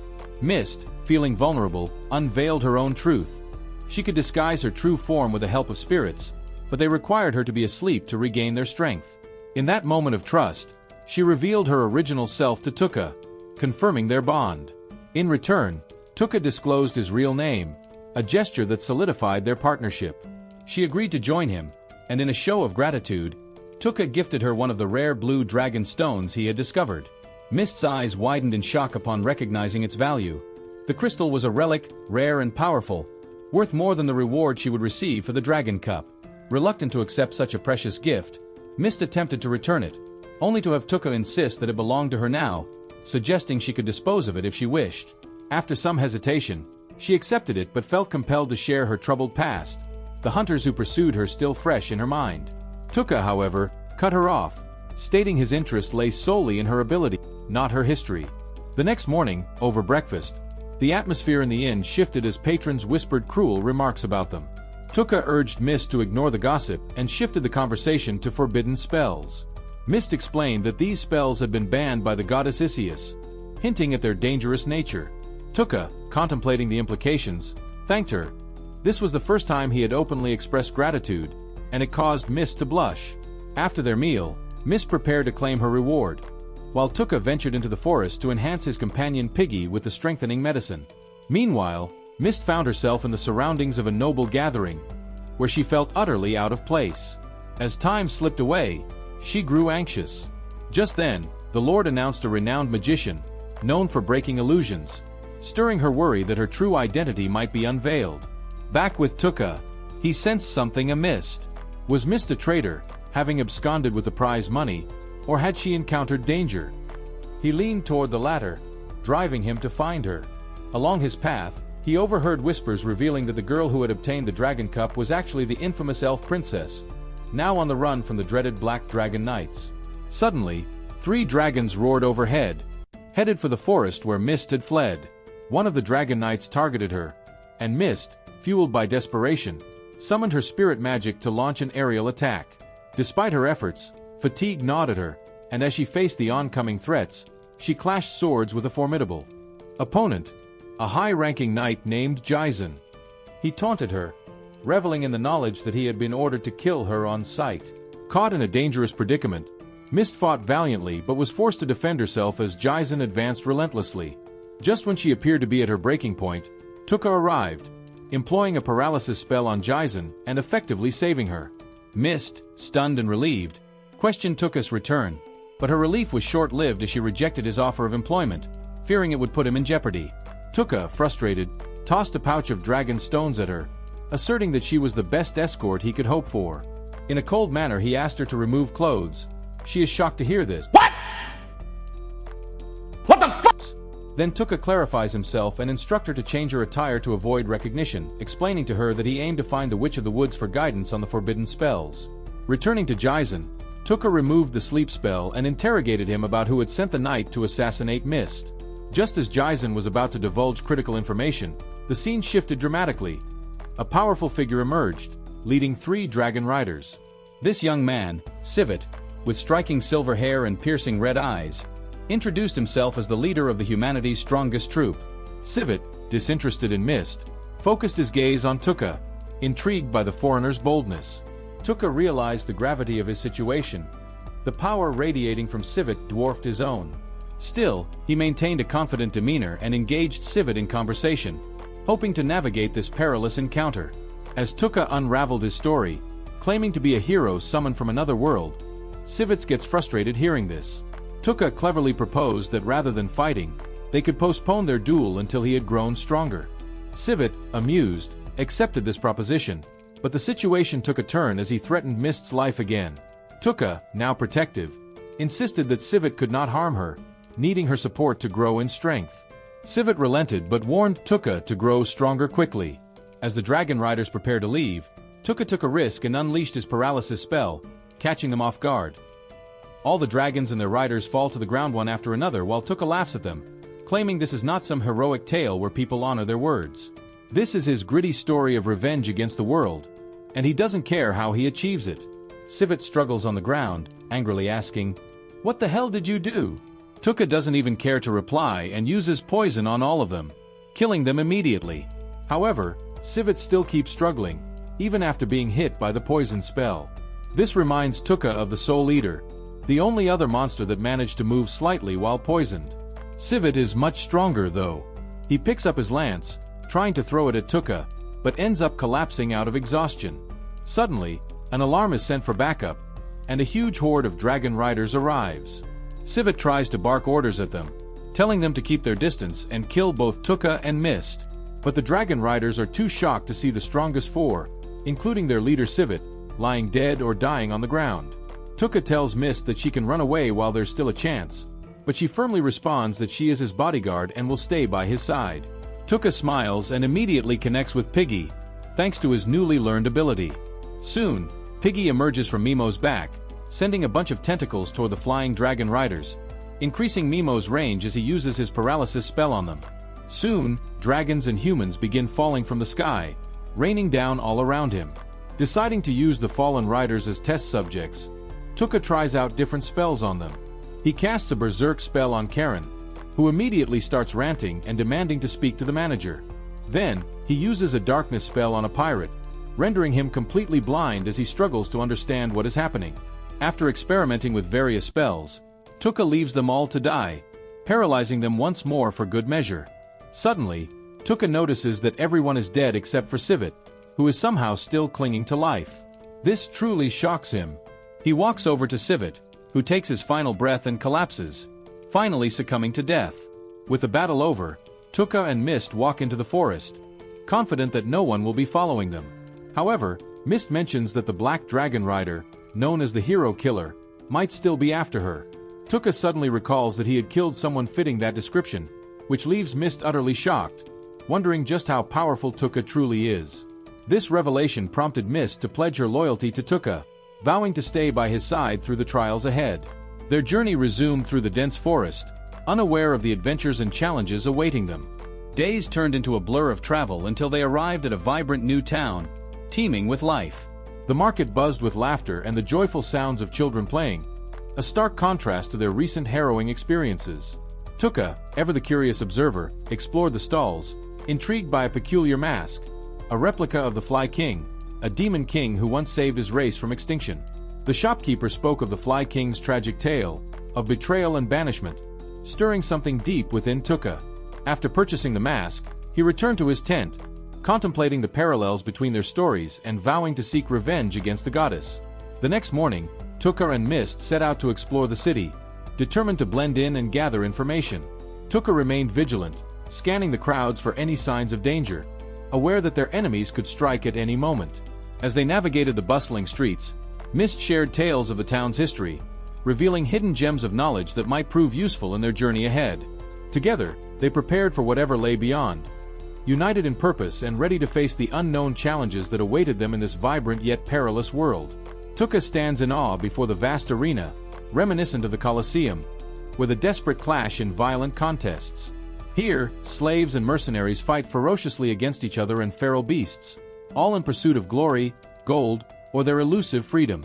Mist, feeling vulnerable, unveiled her own truth. She could disguise her true form with the help of spirits, but they required her to be asleep to regain their strength. In that moment of trust, she revealed her original self to Tuka, confirming their bond. In return, Tuka disclosed his real name, a gesture that solidified their partnership. She agreed to join him, and in a show of gratitude, Tuka gifted her one of the rare blue dragon stones he had discovered. Mist's eyes widened in shock upon recognizing its value. The crystal was a relic, rare and powerful, worth more than the reward she would receive for the Dragon Cup. Reluctant to accept such a precious gift, Mist attempted to return it, only to have Tuka insist that it belonged to her now, suggesting she could dispose of it if she wished. After some hesitation, she accepted it but felt compelled to share her troubled past, the hunters who pursued her still fresh in her mind. Tuka, however, cut her off, stating his interest lay solely in her ability, not her history. The next morning, over breakfast, the atmosphere in the inn shifted as patrons whispered cruel remarks about them. Tuka urged Mist to ignore the gossip and shifted the conversation to forbidden spells. Mist explained that these spells had been banned by the goddess Isius, hinting at their dangerous nature. Tuka, contemplating the implications, thanked her. This was the first time he had openly expressed gratitude, and it caused Mist to blush. After their meal, Mist prepared to claim her reward, while Tuka ventured into the forest to enhance his companion Piggy with the strengthening medicine. Meanwhile, Mist found herself in the surroundings of a noble gathering, where she felt utterly out of place. As time slipped away, she grew anxious. Just then, the Lord announced a renowned magician, known for breaking illusions, stirring her worry that her true identity might be unveiled. Back with Tuka, he sensed something amiss. Was Mist a traitor, having absconded with the prize money, or had she encountered danger? He leaned toward the latter, driving him to find her. Along his path, he overheard whispers revealing that the girl who had obtained the Dragon Cup was actually the infamous elf princess, now on the run from the dreaded Black Dragon Knights. Suddenly, 3 dragons roared overhead, headed for the forest where Mist had fled. One of the Dragon Knights targeted her, and Mist, fueled by desperation, summoned her spirit magic to launch an aerial attack. Despite her efforts, fatigue gnawed at her, and as she faced the oncoming threats, she clashed swords with a formidable opponent, a high-ranking knight named Jaisen. He taunted her, reveling in the knowledge that he had been ordered to kill her on sight. Caught in a dangerous predicament, Mist fought valiantly but was forced to defend herself as Jaisen advanced relentlessly. Just when she appeared to be at her breaking point, Tuka arrived, employing a paralysis spell on Jaisen and effectively saving her. Mist, stunned and relieved, questioned Tuka's return, but her relief was short-lived as she rejected his offer of employment, fearing it would put him in jeopardy. Tuka, frustrated, tossed a pouch of dragon stones at her, asserting that she was the best escort he could hope for. In a cold manner he asked her to remove clothes. She is shocked to hear this. What? What the fuck? Then Tuka clarifies himself and instructs her to change her attire to avoid recognition, explaining to her that he aimed to find the Witch of the Woods for guidance on the forbidden spells. Returning to Jaisen, Tuka removed the sleep spell and interrogated him about who had sent the knight to assassinate Mist. Just as Jaisen was about to divulge critical information, the scene shifted dramatically. A powerful figure emerged, leading 3 dragon riders. This young man, Civet, with striking silver hair and piercing red eyes, introduced himself as the leader of the humanity's strongest troop. Civet, disinterested in Mist, focused his gaze on Tuka, intrigued by the foreigner's boldness. Tuka realized the gravity of his situation. The power radiating from Civet dwarfed his own. Still, he maintained a confident demeanor and engaged Civet in conversation, hoping to navigate this perilous encounter. As Tuka unraveled his story, claiming to be a hero summoned from another world, Civet gets frustrated hearing this. Tuka cleverly proposed that rather than fighting, they could postpone their duel until he had grown stronger. Civet, amused, accepted this proposition, but the situation took a turn as he threatened Mist's life again. Tuka, now protective, insisted that Civet could not harm her, needing her support to grow in strength. Civet relented but warned Tuka to grow stronger quickly. As the dragon riders prepared to leave, Tuka took a risk and unleashed his paralysis spell, catching them off guard. All the dragons and their riders fall to the ground one after another while Tuka laughs at them, claiming this is not some heroic tale where people honor their words. This is his gritty story of revenge against the world, and he doesn't care how he achieves it. Civet struggles on the ground, angrily asking, "What the hell did you do?" Tuka doesn't even care to reply and uses poison on all of them, killing them immediately. However, Civet still keeps struggling, even after being hit by the poison spell. This reminds Tuka of the Soul Eater, the only other monster that managed to move slightly while poisoned. Civet is much stronger though, He picks up his lance, trying to throw it at Tuka, but ends up collapsing out of exhaustion. Suddenly, an alarm is sent for backup, and a huge horde of dragon riders arrives. Sivit tries to bark orders at them, telling them to keep their distance and kill both Tuka and Mist. But the dragon riders are too shocked to see the strongest four, including their leader Sivit, lying dead or dying on the ground. Tuka tells Mist that she can run away while there's still a chance, but she firmly responds that she is his bodyguard and will stay by his side. Tuka smiles and immediately connects with Piggy, thanks to his newly learned ability. Soon, Piggy emerges from Memo's back, sending a bunch of tentacles toward the flying dragon riders, increasing Memo's range as he uses his paralysis spell on them. Soon, dragons and humans begin falling from the sky, raining down all around him. Deciding to use the fallen riders as test subjects, Tuka tries out different spells on them. He casts a berserk spell on Karen, who immediately starts ranting and demanding to speak to the manager. Then, he uses a darkness spell on a pirate, rendering him completely blind as he struggles to understand what is happening. After experimenting with various spells, Tuka leaves them all to die, paralyzing them once more for good measure. Suddenly, Tuka notices that everyone is dead except for Sivit, who is somehow still clinging to life. This truly shocks him. He walks over to Sivit, who takes his final breath and collapses, finally succumbing to death. With the battle over, Tuka and Mist walk into the forest, confident that no one will be following them. However, Mist mentions that the Black Dragon Rider, known as the Hero Killer, might still be after her. Tuka suddenly recalls that he had killed someone fitting that description, which leaves Mist utterly shocked, wondering just how powerful Tuka truly is. This revelation prompted Mist to pledge her loyalty to Tuka, vowing to stay by his side through the trials ahead. Their journey resumed through the dense forest, unaware of the adventures and challenges awaiting them. Days turned into a blur of travel until they arrived at a vibrant new town, teeming with life. The market buzzed with laughter and the joyful sounds of children playing, a stark contrast to their recent harrowing experiences. Tuka, ever the curious observer, explored the stalls, intrigued by a peculiar mask, a replica of the Fly King, a demon king who once saved his race from extinction. The shopkeeper spoke of the Fly King's tragic tale, of betrayal and banishment, stirring something deep within Tuka. After purchasing the mask, he returned to his tent, contemplating the parallels between their stories and vowing to seek revenge against the goddess. The next morning, Tuka and Mist set out to explore the city, determined to blend in and gather information. Tuka remained vigilant, scanning the crowds for any signs of danger, aware that their enemies could strike at any moment. As they navigated the bustling streets, Mist shared tales of the town's history, revealing hidden gems of knowledge that might prove useful in their journey ahead. Together, they prepared for whatever lay beyond, united in purpose and ready to face the unknown challenges that awaited them in this vibrant yet perilous world. Tuka stands in awe before the vast arena, reminiscent of the Colosseum, with a desperate clash in violent contests. Here, slaves and mercenaries fight ferociously against each other and feral beasts, all in pursuit of glory, gold, or their elusive freedom.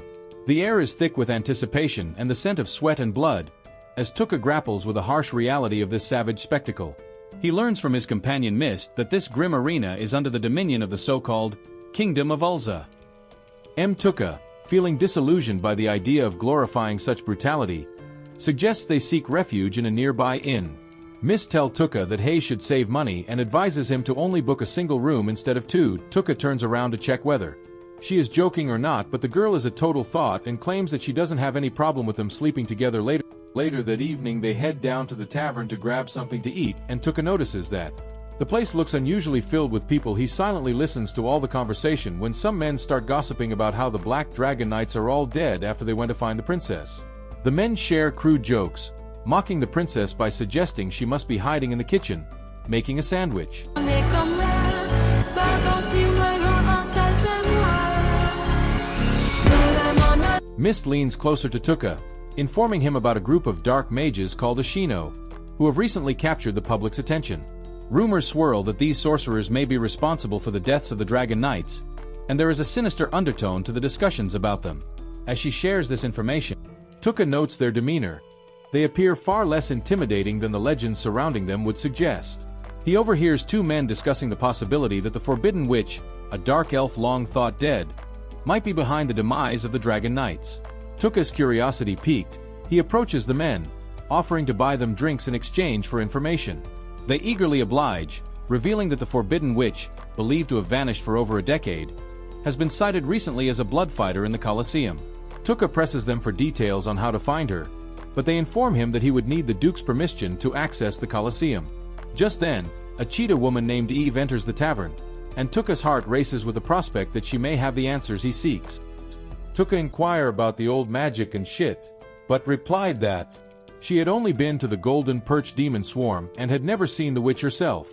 The air is thick with anticipation and the scent of sweat and blood, as Tuka grapples with the harsh reality of this savage spectacle. He learns from his companion Mist that this grim arena is under the dominion of the so-called Kingdom of Ulza. Tuka, feeling disillusioned by the idea of glorifying such brutality, suggests they seek refuge in a nearby inn. Mist tells Tuka that Hay should save money and advises him to only book a single room instead of two. Tuka turns around to check whether she is joking or not, but the girl is a total thought and claims that she doesn't have any problem with them sleeping together later. Later that evening they head down to the tavern to grab something to eat, and Tuka notices that the place looks unusually filled with people. He silently listens to all the conversation when some men start gossiping about how the Black Dragon Knights are all dead after they went to find the princess. The men share crude jokes, mocking the princess by suggesting she must be hiding in the kitchen, making a sandwich. Mist leans closer to Tuka, informing him about a group of dark mages called Ashino, who have recently captured the public's attention. Rumors swirl that these sorcerers may be responsible for the deaths of the Dragon Knights, and there is a sinister undertone to the discussions about them. As she shares this information, Tuka notes their demeanor. They appear far less intimidating than the legends surrounding them would suggest. He overhears two men discussing the possibility that the Forbidden Witch, a dark elf long thought dead, might be behind the demise of the Dragon Knights. Tuka's curiosity piqued, he approaches the men, offering to buy them drinks in exchange for information. They eagerly oblige, revealing that the forbidden witch, believed to have vanished for over a decade, has been sighted recently as a blood fighter in the Colosseum. Tuka presses them for details on how to find her, but they inform him that he would need the Duke's permission to access the Colosseum. Just then, a cheetah woman named Eve enters the tavern, and Tuka's heart races with the prospect that she may have the answers he seeks. Tuka inquired about the old magic and shit, but replied that she had only been to the Golden Perch Demon Swarm and had never seen the witch herself.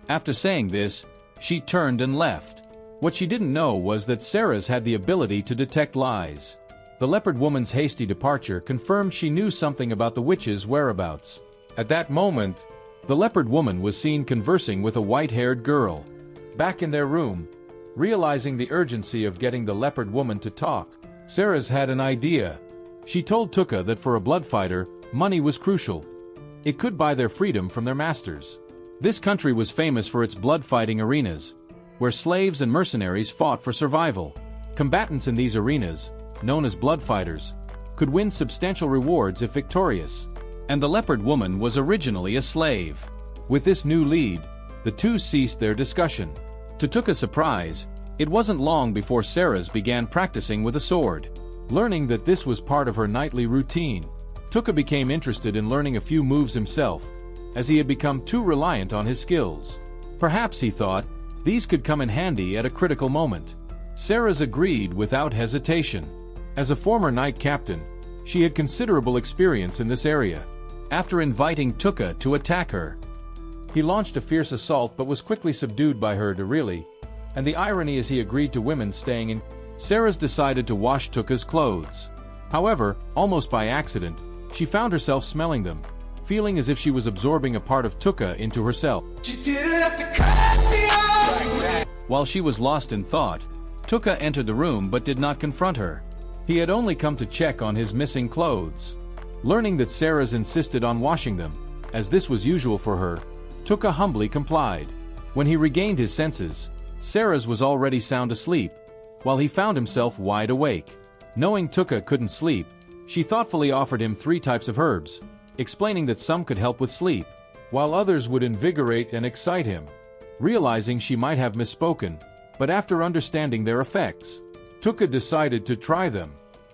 After saying this, she turned and left. What she didn't know was that Sarah's had the ability to detect lies. The leopard woman's hasty departure confirmed she knew something about the witch's whereabouts. At that moment, the leopard woman was seen conversing with a white-haired girl. Back in their room, realizing the urgency of getting the leopard woman to talk, Sarah's had an idea. She told Tuka that for a blood fighter, money was crucial. It could buy their freedom from their masters. This country was famous for its blood-fighting arenas, where slaves and mercenaries fought for survival. Combatants in these arenas, known as blood fighters, could win substantial rewards if victorious. And the leopard woman was originally a slave. With this new lead, the two ceased their discussion. To Tuka's surprise, it wasn't long before Sarah's began practicing with a sword. Learning that this was part of her nightly routine, Tuka became interested in learning a few moves himself, as he had become too reliant on his skills. Perhaps, he thought, these could come in handy at a critical moment. Sarah's agreed without hesitation. As a former knight captain, she had considerable experience in this area. After inviting Tuka to attack her, he launched a fierce assault but was quickly subdued by her to really, and the irony is he agreed to women staying in. Sarah's decided to wash Tuka's clothes. However, almost by accident, she found herself smelling them, feeling as if she was absorbing a part of Tuka into herself. While she was lost in thought, Tuka entered the room but did not confront her. He had only come to check on his missing clothes. Learning that Sarah's insisted on washing them, as this was usual for her, Tuka humbly complied. When he regained his senses, Sarah's was already sound asleep, while he found himself wide awake. Knowing Tuka couldn't sleep, she thoughtfully offered him 3 types of herbs, explaining that some could help with sleep, while others would invigorate and excite him. Realizing she might have misspoken, but after understanding their effects, Tuka decided to try them.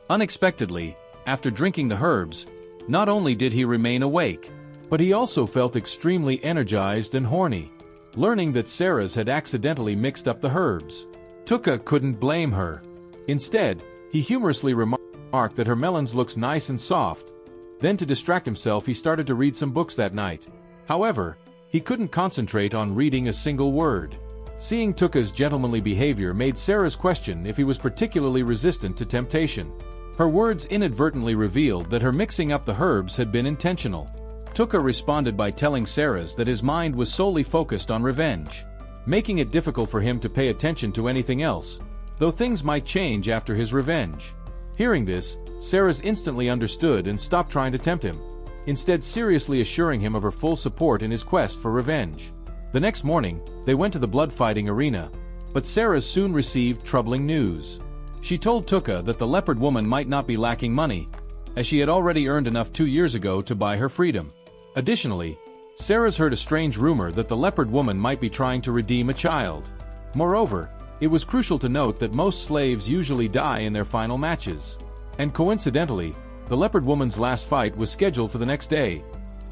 Unexpectedly, after drinking the herbs, not only did he remain awake, but he also felt extremely energized and horny. Learning that Sarah's had accidentally mixed up the herbs, Tuka couldn't blame her. Instead, he humorously remarked that her melons looks nice and soft. Then to distract himself he started to read some books that night. However, he couldn't concentrate on reading a single word. Seeing Tuka's gentlemanly behavior made Sarah's question if he was particularly resistant to temptation. Her words inadvertently revealed that her mixing up the herbs had been intentional. Tuka responded by telling Sarah's that his mind was solely focused on revenge, making it difficult for him to pay attention to anything else, though things might change after his revenge. Hearing this, Sarah's instantly understood and stopped trying to tempt him, instead seriously assuring him of her full support in his quest for revenge. The next morning, they went to the blood-fighting arena, but Sarah soon received troubling news. She told Tuka that the leopard woman might not be lacking money, as she had already earned enough 2 years ago to buy her freedom. Additionally, Sarah's heard a strange rumor that the leopard woman might be trying to redeem a child. Moreover, it was crucial to note that most slaves usually die in their final matches. And coincidentally, the leopard woman's last fight was scheduled for the next day,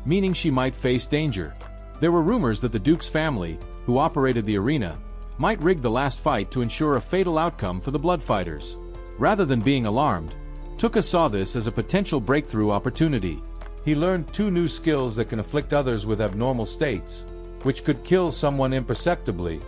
meaning she might face danger. There were rumors that the Duke's family, who operated the arena, might rig the last fight to ensure a fatal outcome for the blood fighters. Rather than being alarmed, Tuka saw this as a potential breakthrough opportunity. He learned 2 new skills that can afflict others with abnormal states, which could kill someone imperceptibly.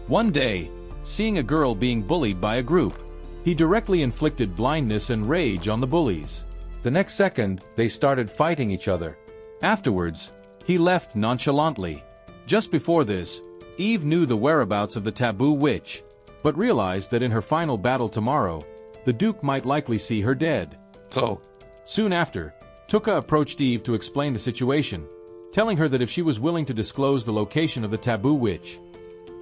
One day, seeing a girl being bullied by a group, he directly inflicted blindness and rage on the bullies. The next second, they started fighting each other. Afterwards, he left nonchalantly. Just before this, Eve knew the whereabouts of the taboo witch, but realized that in her final battle tomorrow, the Duke might likely see her dead. Soon after, Tuka approached Eve to explain the situation, telling her that if she was willing to disclose the location of the taboo witch,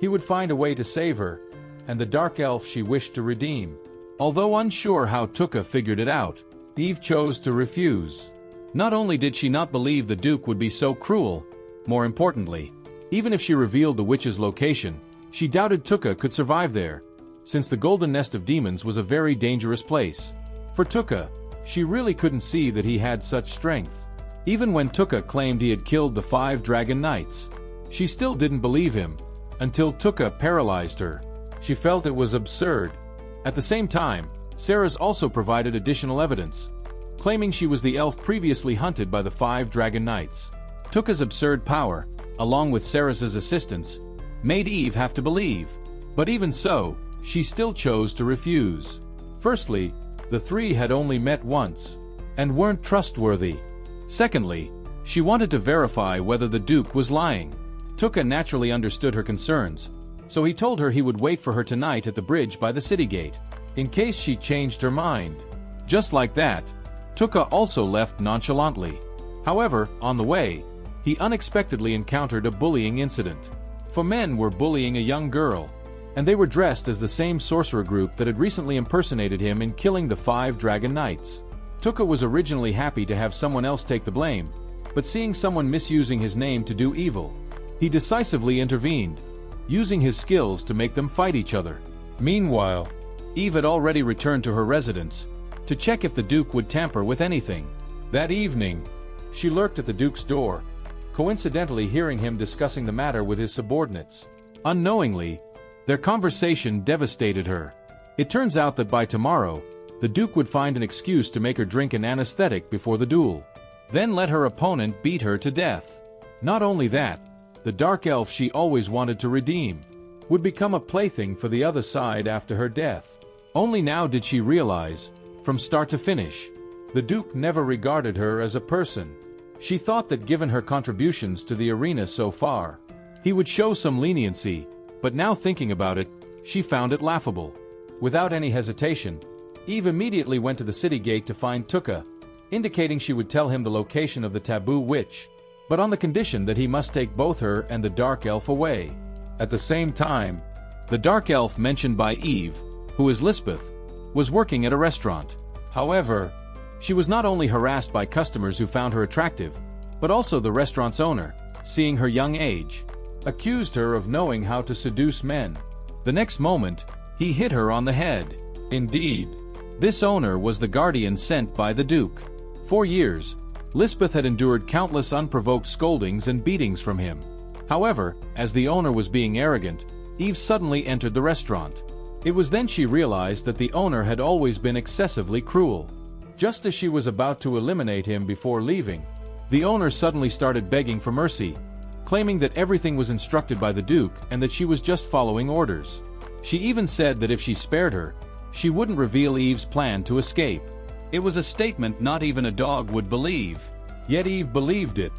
he would find a way to save her and the dark elf she wished to redeem. Although unsure how Tuka figured it out, Eve chose to refuse. Not only did she not believe the Duke would be so cruel, more importantly, Even if she revealed the witch's location, she doubted Tuka could survive there, since the Golden Nest of Demons was a very dangerous place. For Tuka, she really couldn't see that he had such strength. Even when Tuka claimed he had killed the 5 Dragon Knights, she still didn't believe him, until Tuka paralyzed her. She felt it was absurd. At the same time, Sarah's also provided additional evidence, claiming she was the elf previously hunted by the 5 Dragon Knights. Tuka's absurd power, along with Sarah's assistance, made Eve have to believe. But even so, she still chose to refuse. Firstly, the 3 had only met once, and weren't trustworthy. Secondly, she wanted to verify whether the Duke was lying. Tuka naturally understood her concerns, so he told her he would wait for her tonight at the bridge by the city gate, in case she changed her mind. Just like that, Tuka also left nonchalantly. However, on the way, he unexpectedly encountered a bullying incident. 4 men were bullying a young girl, and they were dressed as the same sorcerer group that had recently impersonated him in killing the 5 Dragon Knights. Tuka was originally happy to have someone else take the blame, but seeing someone misusing his name to do evil, he decisively intervened, using his skills to make them fight each other. Meanwhile, Eve had already returned to her residence to check if the Duke would tamper with anything. That evening, she lurked at the Duke's door, coincidentally hearing him discussing the matter with his subordinates. Unknowingly, their conversation devastated her. It turns out that by tomorrow, the Duke would find an excuse to make her drink an anesthetic before the duel, then let her opponent beat her to death. Not only that, the dark elf she always wanted to redeem would become a plaything for the other side after her death. Only now did she realize, from start to finish, the Duke never regarded her as a person. She thought that given her contributions to the arena so far, he would show some leniency, but now thinking about it, she found it laughable. Without any hesitation, Eve immediately went to the city gate to find Tuka, indicating she would tell him the location of the taboo witch, but on the condition that he must take both her and the dark elf away. At the same time, the dark elf mentioned by Eve, who is Lisbeth, was working at a restaurant. However, she was not only harassed by customers who found her attractive, but also the restaurant's owner, seeing her young age, accused her of knowing how to seduce men. The next moment, he hit her on the head. Indeed, this owner was the guardian sent by the Duke. For years, Lisbeth had endured countless unprovoked scoldings and beatings from him. However, as the owner was being arrogant, Eve suddenly entered the restaurant. It was then she realized that the owner had always been excessively cruel. Just as she was about to eliminate him before leaving, the owner suddenly started begging for mercy, claiming that everything was instructed by the Duke and that she was just following orders. She even said that if she spared her, she wouldn't reveal Eve's plan to escape. It was a statement not even a dog would believe. Yet Eve believed it.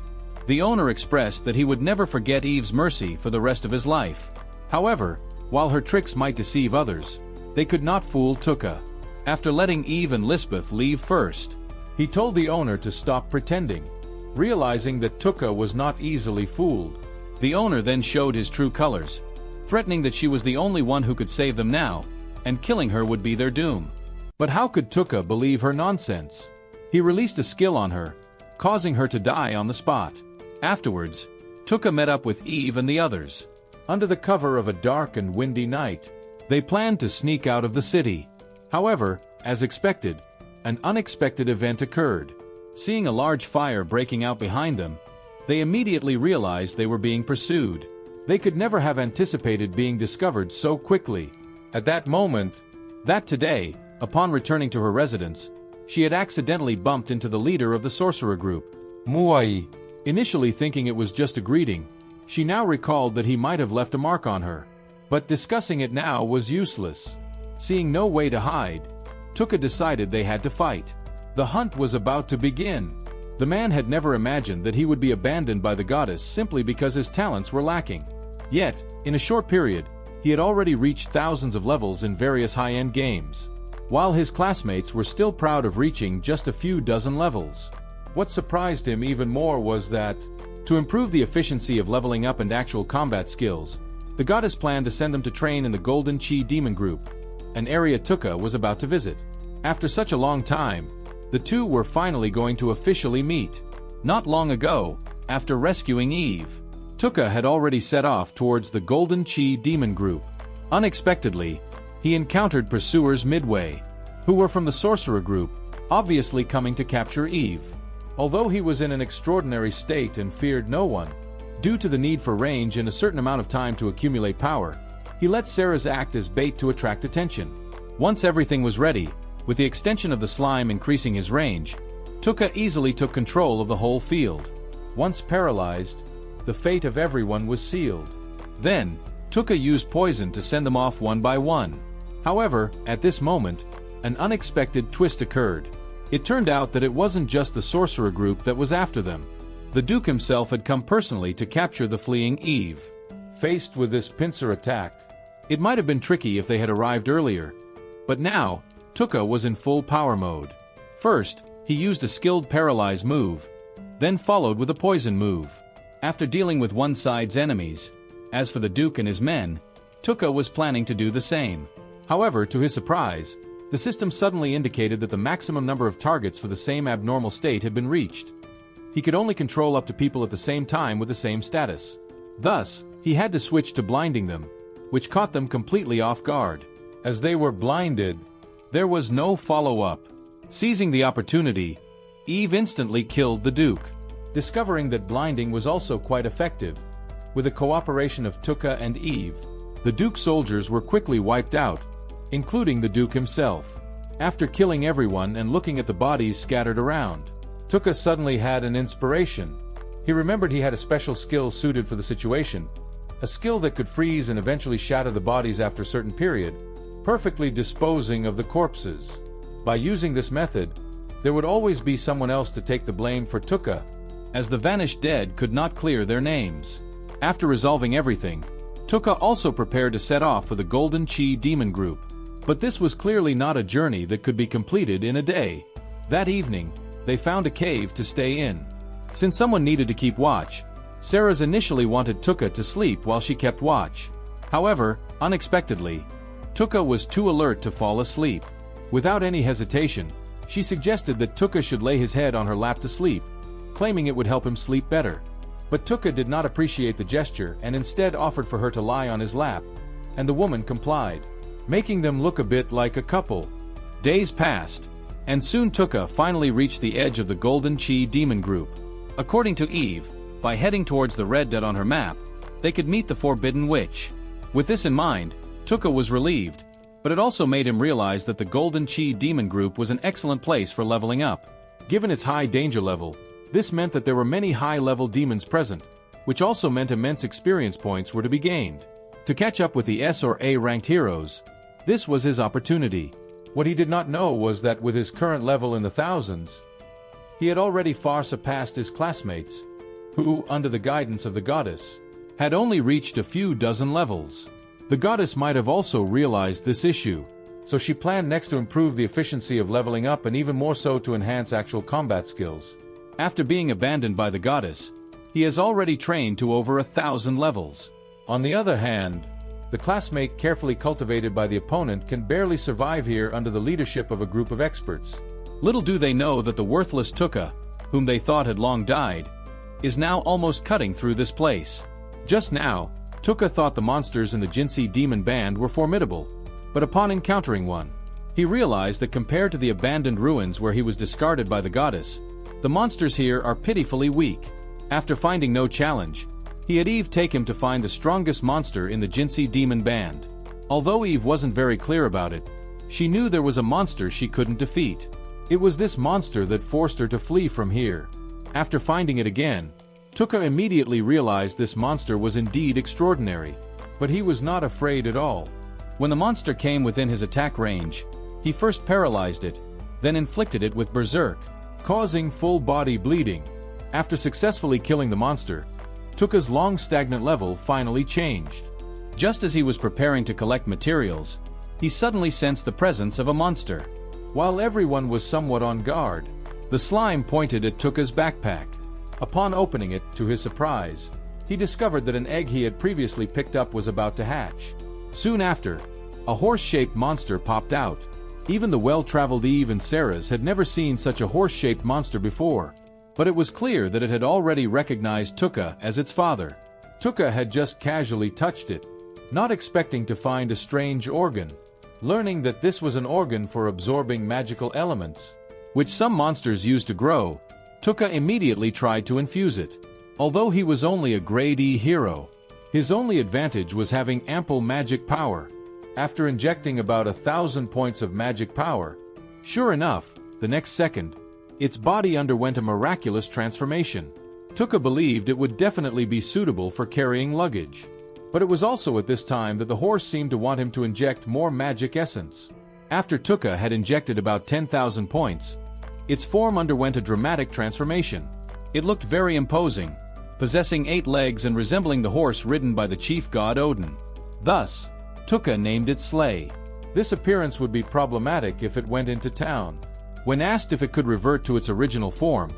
The owner expressed that he would never forget Eve's mercy for the rest of his life. However, while her tricks might deceive others, they could not fool Tuka. After letting Eve and Lisbeth leave first, he told the owner to stop pretending. Realizing that Tuka was not easily fooled, the owner then showed his true colors, threatening that she was the only one who could save them now, and killing her would be their doom. But how could Tuka believe her nonsense? He released a skill on her, causing her to die on the spot. Afterwards, Tuka met up with Eve and the others. Under the cover of a dark and windy night, they planned to sneak out of the city. However, as expected, an unexpected event occurred. Seeing a large fire breaking out behind them, they immediately realized they were being pursued. They could never have anticipated being discovered so quickly. At that moment, that today, upon returning to her residence, she had accidentally bumped into the leader of the sorcerer group, Muai. Initially thinking it was just a greeting, she now recalled that he might have left a mark on her. But discussing it now was useless. Seeing no way to hide, Tuka decided they had to fight. The hunt was about to begin. The man had never imagined that he would be abandoned by the goddess simply because his talents were lacking. Yet, in a short period, he had already reached thousands of levels in various high-end games, while his classmates were still proud of reaching just a few dozen levels. What surprised him even more was that, to improve the efficiency of leveling up and actual combat skills, the goddess planned to send them to train in the Golden Chi Demon Group, an area Tuka was about to visit. After such a long time, the two were finally going to officially meet. Not long ago, after rescuing Eve, Tuka had already set off towards the Golden Chi demon group. Unexpectedly, he encountered pursuers midway, who were from the sorcerer group, obviously coming to capture Eve. Although he was in an extraordinary state and feared no one, due to the need for range and a certain amount of time to accumulate power, he let Sarah's act as bait to attract attention. Once everything was ready, with the extension of the slime increasing his range, Tuka easily took control of the whole field. Once paralyzed, the fate of everyone was sealed. Then, Tuka used poison to send them off one by one. However, at this moment, an unexpected twist occurred. It turned out that it wasn't just the sorcerer group that was after them. The Duke himself had come personally to capture the fleeing Eve. Faced with this pincer attack, it might have been tricky if they had arrived earlier. But now, Tuka was in full power mode. First, he used a skilled paralyze move, then followed with a poison move. After dealing with one side's enemies, as for the Duke and his men, Tuka was planning to do the same. However, to his surprise, the system suddenly indicated that the maximum number of targets for the same abnormal state had been reached. He could only control up to people at the same time with the same status. Thus, he had to switch to blinding them, which caught them completely off guard. As they were blinded, there was no follow-up. Seizing the opportunity, Eve instantly killed the Duke. Discovering that blinding was also quite effective, with the cooperation of Tuka and Eve, the Duke's soldiers were quickly wiped out, including the Duke himself. After killing everyone and looking at the bodies scattered around, Tuka suddenly had an inspiration. He remembered he had a special skill suited for the situation, a skill that could freeze and eventually shatter the bodies after a certain period, perfectly disposing of the corpses. By using this method, there would always be someone else to take the blame for Tuka, as the vanished dead could not clear their names. After resolving everything, Tuka also prepared to set off for the Golden Chi demon group. But this was clearly not a journey that could be completed in a day. That evening, they found a cave to stay in. Since someone needed to keep watch, Sarah's initially wanted Tuka to sleep while she kept watch. However, unexpectedly, Tuka was too alert to fall asleep. Without any hesitation, she suggested that Tuka should lay his head on her lap to sleep, claiming it would help him sleep better. But Tuka did not appreciate the gesture and instead offered for her to lie on his lap, and the woman complied, making them look a bit like a couple. Days passed, and soon Tuka finally reached the edge of the Golden Chi demon group. According to Eve, by heading towards the red dot on her map, they could meet the Forbidden Witch. With this in mind, Tuka was relieved, but it also made him realize that the Golden Chi demon group was an excellent place for leveling up. Given its high danger level, this meant that there were many high-level demons present, which also meant immense experience points were to be gained. To catch up with the S or A ranked heroes, this was his opportunity. What he did not know was that with his current level in the thousands, he had already far surpassed his classmates, who, under the guidance of the goddess, had only reached a few dozen levels. The goddess might have also realized this issue, so she planned next to improve the efficiency of leveling up and even more so to enhance actual combat skills. After being abandoned by the goddess, he has already trained to over 1,000 levels. On the other hand, the classmate carefully cultivated by the opponent can barely survive here under the leadership of a group of experts. Little do they know that the worthless Tuka, whom they thought had long died, is now almost cutting through this place. Just now, Tuka thought the monsters in the Jinsi demon band were formidable, but upon encountering one, he realized that compared to the abandoned ruins where he was discarded by the goddess, the monsters here are pitifully weak. After finding no challenge, he had Eve take him to find the strongest monster in the Jinsi demon band. Although Eve wasn't very clear about it, she knew there was a monster she couldn't defeat. It was this monster that forced her to flee from here. After finding it again, Tuka immediately realized this monster was indeed extraordinary, but he was not afraid at all. When the monster came within his attack range, he first paralyzed it, then inflicted it with berserk, causing full-body bleeding. After successfully killing the monster, Tuka's long stagnant level finally changed. Just as he was preparing to collect materials, he suddenly sensed the presence of a monster. While everyone was somewhat on guard, the slime pointed at Tuka's backpack. Upon opening it, to his surprise, he discovered that an egg he had previously picked up was about to hatch. Soon after, a horse-shaped monster popped out. Even the well-traveled Eve and Sarah's had never seen such a horse-shaped monster before, but it was clear that it had already recognized Tuka as its father. Tuka had just casually touched it, not expecting to find a strange organ. Learning that this was an organ for absorbing magical elements, which some monsters use to grow, Tuka immediately tried to infuse it. Although he was only a grade E hero, his only advantage was having ample magic power. After injecting about 1,000 points of magic power, sure enough, the next second, its body underwent a miraculous transformation. Tuka believed it would definitely be suitable for carrying luggage. But it was also at this time that the horse seemed to want him to inject more magic essence. After Tuka had injected about 10,000 points, its form underwent a dramatic transformation. It looked very imposing, possessing 8 legs and resembling the horse ridden by the chief god Odin. Thus, Tuka named it Sleigh. This appearance would be problematic if it went into town. When asked if it could revert to its original form,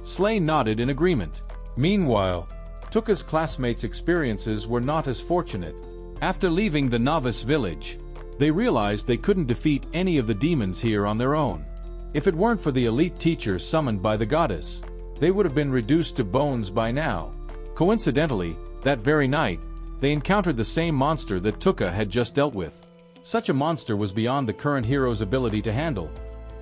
Sleigh nodded in agreement. Meanwhile, Tuka's classmates' experiences were not as fortunate. After leaving the novice village, they realized they couldn't defeat any of the demons here on their own. If it weren't for the elite teacher summoned by the goddess, they would have been reduced to bones by now. Coincidentally, that very night, they encountered the same monster that Tuka had just dealt with. Such a monster was beyond the current hero's ability to handle.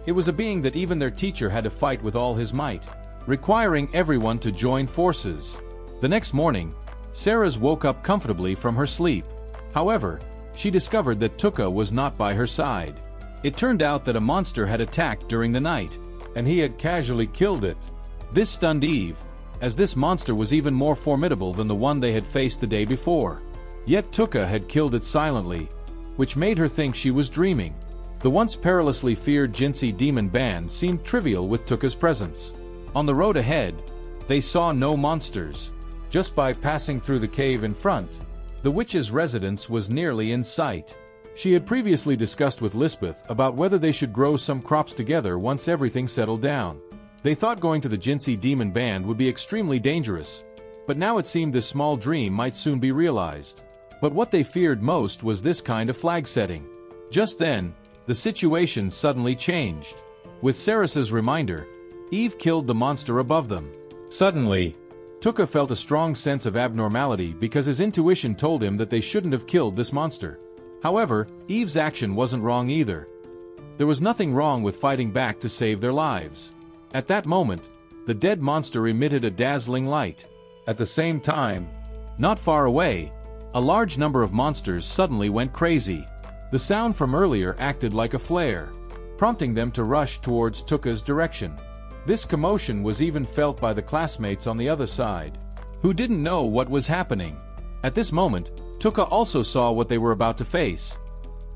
It was a being that even their teacher had to fight with all his might, requiring everyone to join forces. The next morning, Sarah's woke up comfortably from her sleep. However, she discovered that Tuka was not by her side. It turned out that a monster had attacked during the night, and he had casually killed it. This stunned Eve, as this monster was even more formidable than the one they had faced the day before. Yet Tuka had killed it silently, which made her think she was dreaming. The once perilously feared Jinsei demon band seemed trivial with Tuka's presence. On the road ahead, they saw no monsters. Just by passing through the cave in front, the witch's residence was nearly in sight. She had previously discussed with Lisbeth about whether they should grow some crops together once everything settled down. They thought going to the Jinsei demon band would be extremely dangerous, but now it seemed this small dream might soon be realized. But what they feared most was this kind of flag setting. Just then, the situation suddenly changed. With Ceres's reminder, Eve killed the monster above them. Suddenly, Tuka felt a strong sense of abnormality because his intuition told him that they shouldn't have killed this monster. However, Eve's action wasn't wrong either. There was nothing wrong with fighting back to save their lives. At that moment, the dead monster emitted a dazzling light. At the same time, not far away, a large number of monsters suddenly went crazy. The sound from earlier acted like a flare, prompting them to rush towards Tuka's direction. This commotion was even felt by the classmates on the other side, who didn't know what was happening. At this moment, Tuka also saw what they were about to face.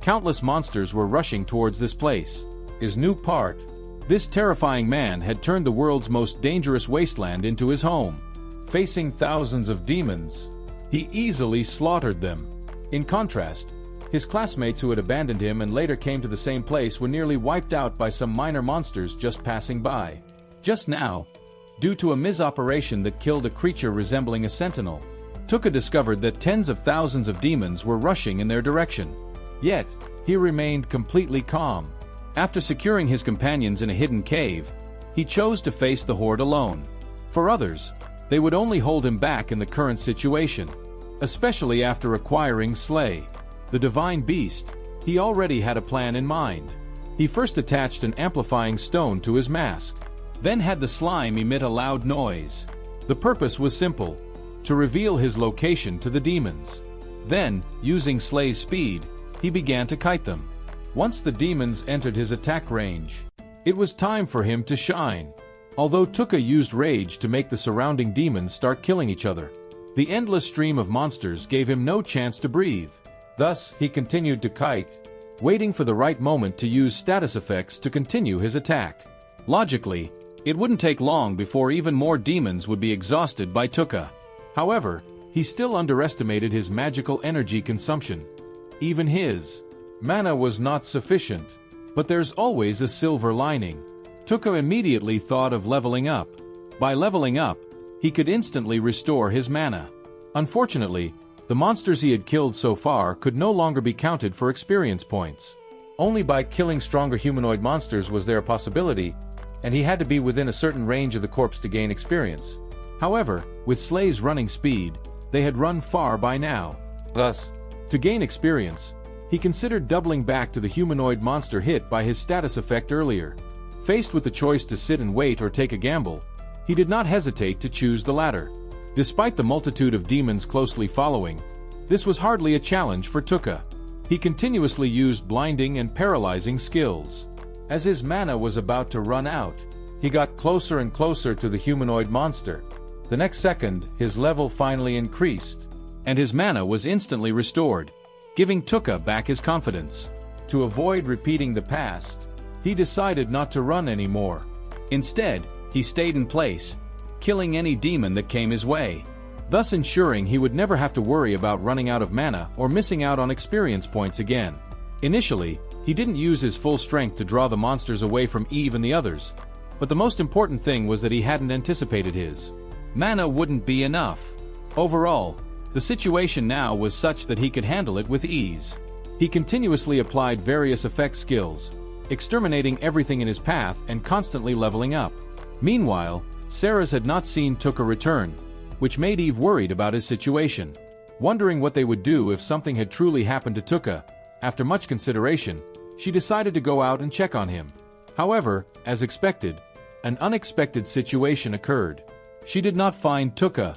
Countless monsters were rushing towards this place. His new part. This terrifying man had turned the world's most dangerous wasteland into his home. Facing thousands of demons, he easily slaughtered them. In contrast, his classmates who had abandoned him and later came to the same place were nearly wiped out by some minor monsters just passing by. Just now, due to a misoperation that killed a creature resembling a sentinel, Tuka discovered that tens of thousands of demons were rushing in their direction. Yet, he remained completely calm. After securing his companions in a hidden cave, he chose to face the horde alone. For others, they would only hold him back in the current situation. Especially after acquiring Sleigh, the divine beast, he already had a plan in mind. He first attached an amplifying stone to his mask, then had the slime emit a loud noise. The purpose was simple: to reveal his location to the demons. Then, using Sleigh's speed, he began to kite them. Once the demons entered his attack range, it was time for him to shine. Although Tuka used rage to make the surrounding demons start killing each other, the endless stream of monsters gave him no chance to breathe. Thus, he continued to kite, waiting for the right moment to use status effects to continue his attack. Logically, it wouldn't take long before even more demons would be exhausted by Tuka. However, he still underestimated his magical energy consumption. Even his mana was not sufficient. But there's always a silver lining. Tuka immediately thought of leveling up. By leveling up, he could instantly restore his mana. Unfortunately, the monsters he had killed so far could no longer be counted for experience points. Only by killing stronger humanoid monsters was there a possibility, and he had to be within a certain range of the corpse to gain experience. However, with Sleigh's running speed, they had run far by now. Thus, to gain experience, he considered doubling back to the humanoid monster hit by his status effect earlier. Faced with the choice to sit and wait or take a gamble, he did not hesitate to choose the latter. Despite the multitude of demons closely following, this was hardly a challenge for Tuka. He continuously used blinding and paralyzing skills. As his mana was about to run out, he got closer and closer to the humanoid monster. The next second, his level finally increased, and his mana was instantly restored, giving Tuka back his confidence. To avoid repeating the past, he decided not to run anymore. Instead, he stayed in place, killing any demon that came his way, thus ensuring he would never have to worry about running out of mana or missing out on experience points again. Initially, he didn't use his full strength to draw the monsters away from Eve and the others, but the most important thing was that he hadn't anticipated his mana wouldn't be enough. Overall, the situation now was such that he could handle it with ease. He continuously applied various effect skills, exterminating everything in his path and constantly leveling up. Meanwhile, Ceres had not seen Tuka return, which made Eve worried about his situation. Wondering what they would do if something had truly happened to Tuka, after much consideration, she decided to go out and check on him. However, as expected, an unexpected situation occurred. She did not find Tuka.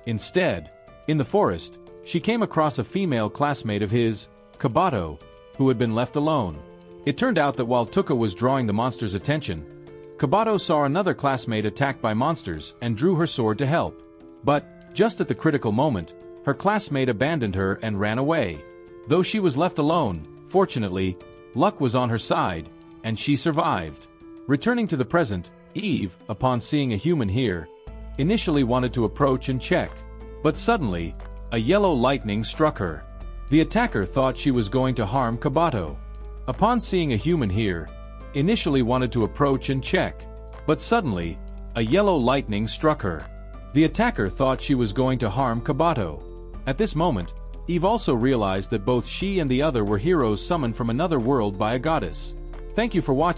Instead, in the forest, she came across a female classmate of his, Kabato, who had been left alone. It turned out that while Tuka was drawing the monster's attention, Kabato saw another classmate attacked by monsters and drew her sword to help. But, just at the critical moment, her classmate abandoned her and ran away. Though she was left alone, fortunately, luck was on her side, and she survived. Returning to the present, Eve, upon seeing a human here, initially wanted to approach and check. But suddenly, a yellow lightning struck her. The attacker thought she was going to harm Kabato. Upon seeing a human here, initially wanted to approach and check. But suddenly, a yellow lightning struck her. The attacker thought she was going to harm Kabato. At this moment, Eve also realized that both she and the other were heroes summoned from another world by a goddess. Thank you for watching.